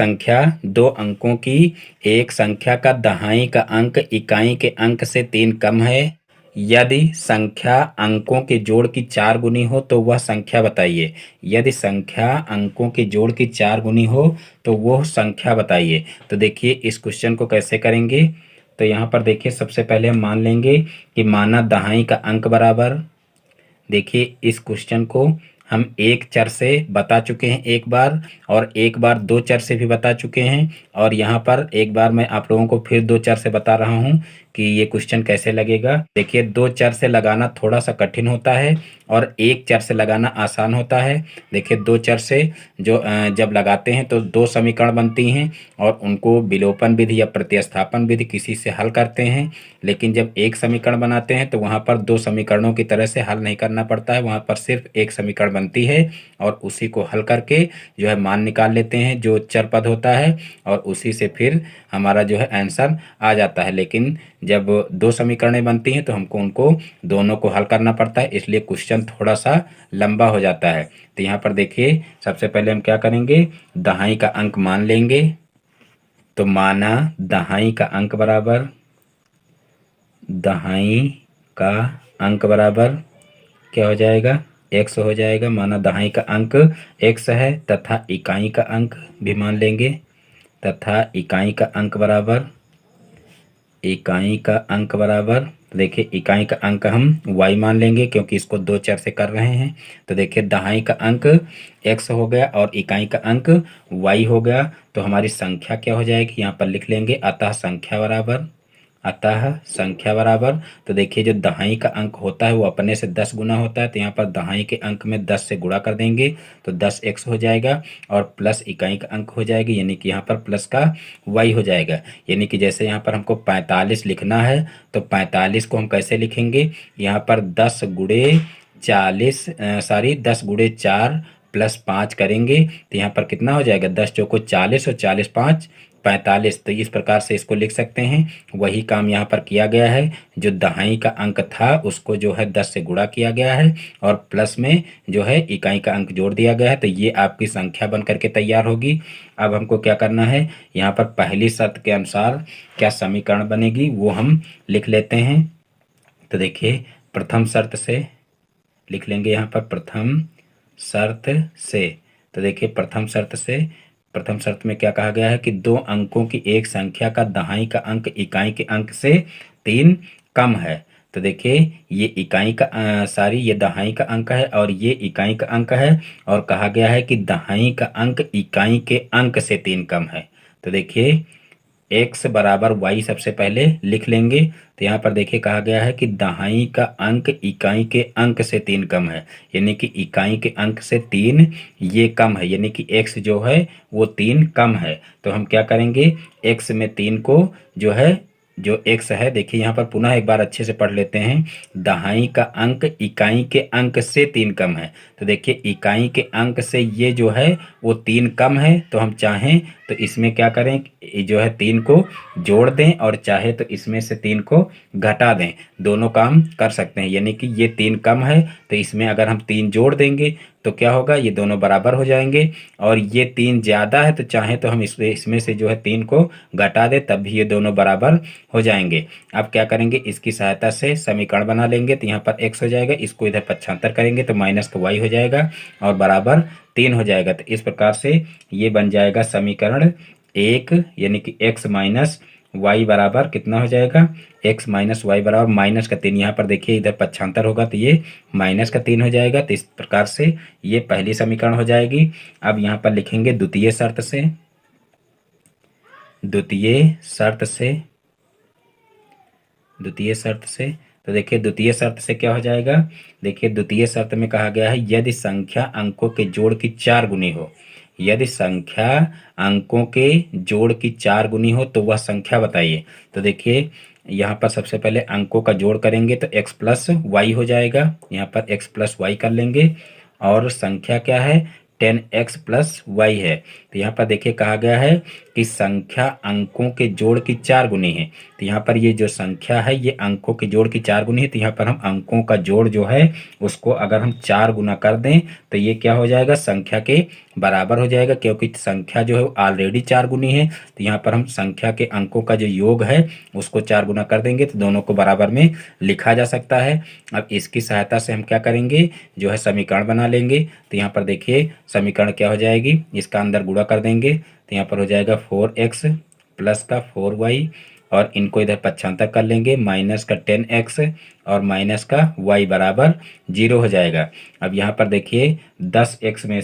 संख्या का दहाई का अंक इकाई के अंक से 3 कम है। यदि संख्या अंकों के जोड़ की 4 गुनी हो तो वह संख्या बताइए। यदि संख्या अंकों के जोड़ की 4 गुनी हो तो वह संख्या बताइए। तो देखिए इस क्वेश्चन को कैसे करेंगे। तो यहाँ पर देखिए सबसे पहले हम मान लेंगे कि माना दहाई का अंक बराबर, देखिए इस क्वेश्चन को हम एक चर से बता चुके हैं एक बार, और एक बार 2 चर से भी बता चुके हैं, और यहाँ पर एक बार मैं आप लोगों को फिर 2 चर से बता रहा हूँ कि ये क्वेश्चन कैसे लगेगा। देखिए 2 चर से लगाना थोड़ा सा कठिन होता है और एक चर से लगाना आसान होता है। देखिए 2 चर से जो जब लगाते हैं तो 2 समीकरण बनती हैं और उनको विलोपन विधि या प्रतिस्थापन विधि किसी से हल करते हैं। लेकिन जब एक समीकरण बनाते हैं तो वहाँ पर 2 समीकरणों की तरह से हल नहीं करना पड़ता है, वहाँ पर सिर्फ एक समीकरण बनती है और उसी को हल करके जो है मान निकाल लेते हैं जो चर पद होता है, और उसी से फिर हमारा जो है आंसर आ जाता है। लेकिन जब 2 समीकरणें बनती हैं तो हमको उनको दोनों को हल करना पड़ता है, इसलिए क्वेश्चन थोड़ा सा लंबा हो जाता है। तो यहाँ पर देखिए सबसे पहले हम क्या करेंगे, दहाई का अंक मान लेंगे। तो माना दहाई का अंक बराबर, दहाई का अंक बराबर क्या हो जाएगा, x हो जाएगा। माना दहाई का अंक x है तथा इकाई का अंक भी मान लेंगे, तथा इकाई का अंक बराबर, इकाई का अंक बराबर, देखिए इकाई का अंक हम y मान लेंगे क्योंकि इसको 2 चर से कर रहे हैं। तो देखिए दहाई का अंक x हो गया और इकाई का अंक y हो गया। तो हमारी संख्या क्या हो जाएगी, यहाँ पर लिख लेंगे अतः संख्या बराबर। तो देखिए जो दहाई का अंक होता है वो अपने से 10 गुना होता है, तो यहाँ पर दहाई के अंक में 10 से गुणा कर देंगे तो 10x हो जाएगा, और प्लस इकाई का अंक हो जाएगी यानी कि यहाँ पर प्लस का y हो जाएगा। यानी कि जैसे यहाँ पर हमको 45 लिखना है तो 45 को हम कैसे लिखेंगे, यहाँ पर 10 गुणे 4 प्लस 5 करेंगे तो यहाँ पर कितना हो जाएगा, 10 चौको 40 और 40 5 45। तो इस प्रकार से इसको लिख सकते हैं। वही काम यहाँ पर किया गया है, जो दहाई का अंक था उसको जो है 10 से गुणा किया गया है और प्लस में जो है इकाई का अंक जोड़ दिया गया है। तो ये आपकी संख्या बन करके तैयार होगी। अब हमको क्या करना है, यहाँ पर पहली शर्त के अनुसार क्या समीकरण बनेगी वो हम लिख लेते हैं। तो देखिए प्रथम शर्त से लिख लेंगे, यहाँ पर प्रथम शर्त से। तो देखिए प्रथम शर्त में क्या कहा गया है कि 2 अंकों की एक संख्या का दहाई का अंक इकाई के अंक से 3 कम है। तो देखिए ये इकाई का ये दहाई का अंक है और ये इकाई का अंक है, और कहा गया है कि दहाई का अंक इकाई के अंक से 3 कम है। तो देखिए x बराबर y सबसे पहले लिख लेंगे। तो यहाँ पर देखिए कहा गया है कि दहाई का अंक इकाई के अंक से 3 कम है, यानी कि इकाई के अंक से 3 ये कम है, यानी कि x जो है वो 3 कम है। तो हम क्या करेंगे, x में 3 को जो है जो x है, देखिए यहाँ पर पुनः एक बार अच्छे से पढ़ लेते हैं। दहाई का अंक इकाई के अंक से 3 कम है। तो देखिए इकाई के अंक से ये जो है वो 3 कम है, तो हम चाहें तो इसमें क्या करें, जो है 3 को जोड़ दें और चाहे तो इसमें से 3 को घटा दें। दोनों काम कर सकते हैं, यानी कि ये 3 कम है तो इसमें अगर हम 3 जोड़ देंगे तो क्या होगा, ये दोनों बराबर हो जाएंगे। और ये 3 ज़्यादा है तो चाहे तो हम इसमें से जो है 3 को घटा दें, तब भी ये दोनों बराबर हो जाएंगे। अब क्या करेंगे, इसकी सहायता से समीकरण बना लेंगे। तो यहाँ पर x हो जाएगा, इसको इधर पक्षांतर करेंगे तो माइनस का y हो जाएगा और बराबर 3 हो जाएगा। तो इस प्रकार से ये बन जाएगा समीकरण 1, यानी कि x माइनस वाई बराबर कितना हो जाएगा, x माइनस वाई बराबर माइनस का 3। यहाँ पर देखिए इधर पक्षांतर होगा तो ये माइनस का 3 हो जाएगा। तो इस प्रकार से ये पहली समीकरण हो जाएगी। अब यहाँ पर लिखेंगे द्वितीय शर्त से, द्वितीय शर्त से, द्वितीय शर्त से। तो देखिए द्वितीय शर्त से क्या हो जाएगा, देखिए द्वितीय शर्त में कहा गया है यदि संख्या अंकों के जोड़ की 4 गुनी हो, यदि संख्या अंकों के जोड़ की 4 गुनी हो तो वह संख्या बताइए। तो देखिए यहाँ पर सबसे पहले अंकों का जोड़ करेंगे तो x प्लस वाई हो जाएगा, यहाँ पर x प्लस वाई कर लेंगे और संख्या क्या है 10x प्लस वाई है। तो यहाँ पर देखिए कहा गया है कि संख्या अंकों के जोड़ की 4 गुनी है। तो यहाँ पर ये जो संख्या है ये अंकों के जोड़ की 4 गुनी है। तो यहाँ पर हम अंकों का जोड़ जो है उसको अगर हम 4 गुना कर दें तो ये क्या हो जाएगा, संख्या के बराबर हो जाएगा, क्योंकि संख्या जो है ऑलरेडी 4 गुनी है। तो यहाँ पर हम संख्या के अंकों का जो योग है उसको 4 गुना कर देंगे तो दोनों को बराबर में लिखा जा सकता है। अब इसकी सहायता से हम क्या करेंगे, जो है समीकरण बना लेंगे। तो यहाँ पर देखिए समीकरण क्या हो जाएगी, इसका अंदर गुणा कर देंगे तो यहाँ पर हो जाएगा 4x प्लस का 4y और इनको इधर पक्षांतर कर लेंगे, माइनस का 10x और माइनस का y बराबर 0 हो जाएगा। अब यहाँ पर देखिए 10x में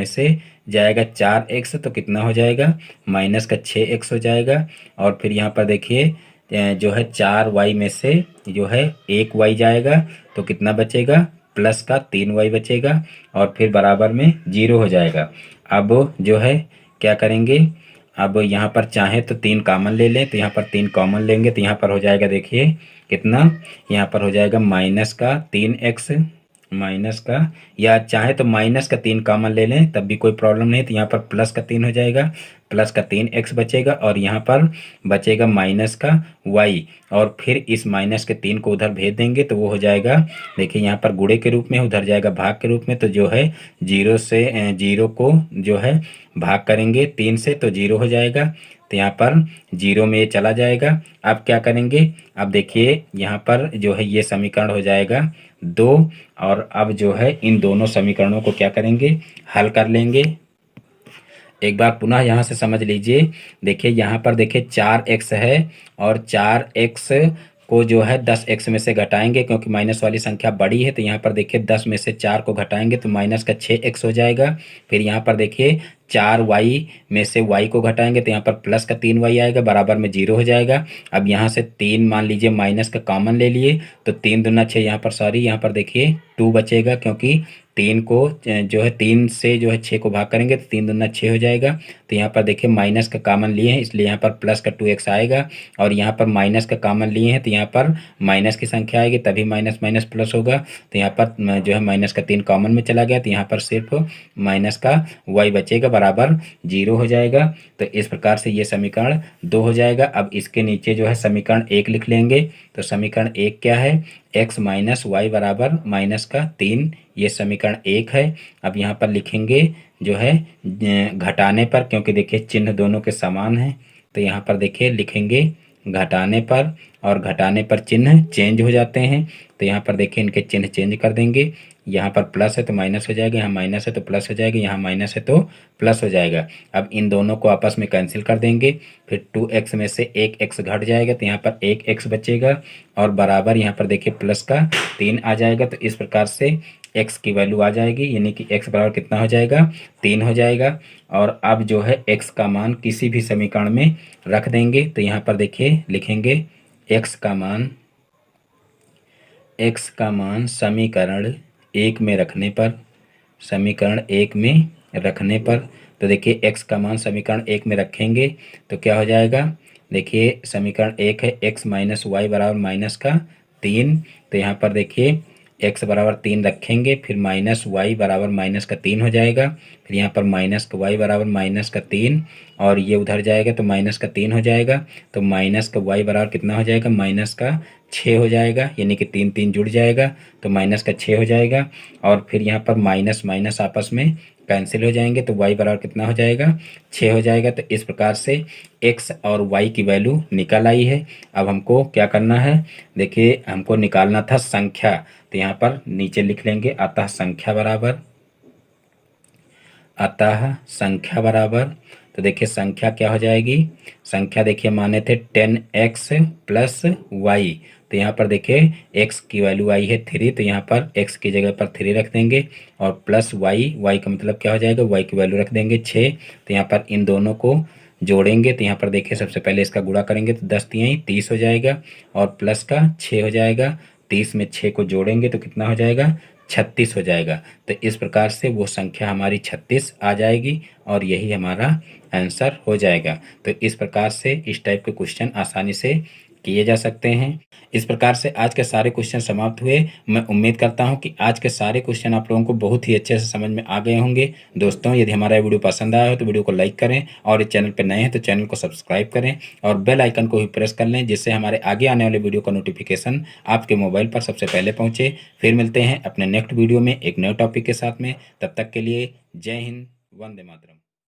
से जाएगा 4x तो कितना हो जाएगा, माइनस का 6x हो जाएगा। और फिर यहाँ पर देखिए जो है 4y में से जो है 1y जाएगा तो कितना बचेगा, प्लस का 3y बचेगा और फिर बराबर में 0 हो जाएगा। अब जो है क्या करेंगे, अब यहाँ पर चाहे तो 3 कॉमन ले लें, तो यहाँ पर 3 कॉमन लेंगे तो यहाँ पर हो जाएगा देखिए कितना, यहाँ पर हो जाएगा माइनस का 3x, माइनस का, या चाहे तो माइनस का 3 कॉमन ले लें तब भी कोई प्रॉब्लम नहीं। तो यहाँ पर प्लस का 3 हो जाएगा, प्लस का 3x बचेगा और यहाँ पर बचेगा माइनस का y और फिर इस माइनस के 3 को उधर भेज देंगे तो वो हो जाएगा, देखिए यहाँ पर गुणे के रूप में, उधर जाएगा भाग के रूप में। तो जो है 0 से 0 को जो है भाग करेंगे 3 से तो 0 हो जाएगा। तो यहाँ पर 0 में ये चला जाएगा। अब क्या करेंगे, अब देखिए यहाँ पर जो है ये समीकरण हो जाएगा 2 और अब जो है इन दोनों समीकरणों को क्या करेंगे, हल कर लेंगे। एक बार पुनः यहाँ से समझ लीजिए, देखिए यहाँ पर देखिए 4x है और 4x को जो है 10x में से घटाएंगे, क्योंकि माइनस वाली संख्या बड़ी है। तो यहाँ पर देखिए 10 में से 4 को घटाएंगे तो माइनस का 6x हो जाएगा। फिर यहाँ पर देखिए 4y में से y को घटाएंगे तो यहाँ पर प्लस का 3y आएगा, बराबर में 0 हो जाएगा। अब यहाँ से 3 मान लीजिए माइनस का कॉमन ले लिए तो 3 दूना 6, यहाँ पर सॉरी यहाँ पर देखिए 2 बचेगा, क्योंकि 3 को जो है 3 से जो है 6 को भाग करेंगे तो 3 दूना 6 हो जाएगा। तो यहाँ पर देखिए माइनस का कॉमन लिए हैं इसलिए यहाँ पर प्लस का 2x आएगा और यहाँ पर माइनस का कॉमन लिए हैं तो यहाँ पर माइनस की संख्या आएगी, तभी माइनस माइनस प्लस होगा। तो यहाँ पर जो है माइनस का 3 कॉमन में चला गया तो यहाँ पर सिर्फ माइनस का y बचेगा, बराबर 0 हो जाएगा। तो इस प्रकार से ये समीकरण 2 हो जाएगा। अब इसके नीचे जो है समीकरण 1 लिख लेंगे। तो समीकरण 1 क्या है, x माइनस वाई बराबर माइनस का 3, ये समीकरण 1 है। अब यहाँ पर लिखेंगे जो है घटाने पर, क्योंकि देखिए चिन्ह दोनों के समान हैं तो यहाँ पर देखिए लिखेंगे घटाने पर, और घटाने पर चिन्ह चेंज हो जाते हैं। तो यहाँ पर देखिए इनके चिन्ह चेंज कर देंगे, यहाँ पर प्लस है तो माइनस हो जाएगा, यहाँ माइनस है तो प्लस हो जाएगा, यहाँ माइनस है तो प्लस हो जाएगा। अब इन दोनों को आपस में कैंसिल कर देंगे, फिर 2x में से 1x घट जाएगा तो यहाँ पर 1x बचेगा और बराबर यहाँ पर देखिए प्लस का 3 आ जाएगा। तो इस प्रकार से x की वैल्यू आ जाएगी, यानी कि x बराबर कितना हो जाएगा, 3 हो जाएगा। और अब जो है x का मान किसी भी समीकरण में रख देंगे। तो यहाँ पर देखिए लिखेंगे x का मान समीकरण 1 में रखने पर, समीकरण 1 में रखने पर, तो देखिए x का मान समीकरण 1 में रखेंगे तो क्या हो जाएगा, देखिए समीकरण 1 है x माइनस वाई बराबर माइनस का 3। तो यहाँ पर देखिए x बराबर 3 रखेंगे, फिर माइनस वाई बराबर माइनस का 3 हो जाएगा, फिर यहाँ पर माइनस का वाई बराबर माइनस का 3, और ये उधर जाएगा तो माइनस का 3 हो जाएगा। तो माइनस का वाई बराबर कितना हो जाएगा, माइनस का 6 हो जाएगा, यानी कि 3 3 जुड़ जाएगा तो माइनस का 6 हो जाएगा। और फिर यहाँ पर माइनस माइनस आपस में कैंसिल हो जाएंगे तो y बराबर कितना हो जाएगा, 6 हो जाएगा। तो इस प्रकार से x और y की वैल्यू निकल आई है। अब हमको क्या करना है, देखिए हमको निकालना था संख्या, तो यहाँ पर नीचे लिख लेंगे अतः संख्या बराबर, तो देखिए संख्या क्या हो जाएगी, संख्या देखिए माने थे 10x प्लस वाई, तो यहाँ पर देखिए x की वैल्यू आई है 3, तो यहाँ पर x की जगह पर 3 रख देंगे, और प्लस y का मतलब क्या हो जाएगा, y की वैल्यू रख देंगे 6। तो यहाँ पर इन दोनों को जोड़ेंगे, तो यहाँ पर देखिए सबसे पहले इसका गुणा करेंगे तो 10 तियाई 30 हो जाएगा, और प्लस का 6 हो जाएगा, 30 में 6 को जोड़ेंगे तो कितना हो जाएगा, 36 हो जाएगा। तो इस प्रकार से वो संख्या हमारी 36 आ जाएगी, और यही हमारा आंसर हो जाएगा। तो इस प्रकार से इस टाइप के क्वेश्चन आसानी से किए जा सकते हैं। इस प्रकार से आज के सारे क्वेश्चन समाप्त हुए। मैं उम्मीद करता हूं कि आज के सारे क्वेश्चन आप लोगों को बहुत ही अच्छे से समझ में आ गए होंगे। दोस्तों यदि हमारा वीडियो पसंद आया हो तो वीडियो को लाइक करें, और इस चैनल पर नए हैं तो चैनल को सब्सक्राइब करें, और बेल आइकन को भी प्रेस कर लें, जिससे हमारे आगे आने वाले वीडियो का नोटिफिकेशन आपके मोबाइल पर सबसे पहले पहुँचे। फिर मिलते हैं अपने नेक्स्ट वीडियो में एक नए टॉपिक के साथ में। तब तक के लिए जय हिंद, वंदे मातरम।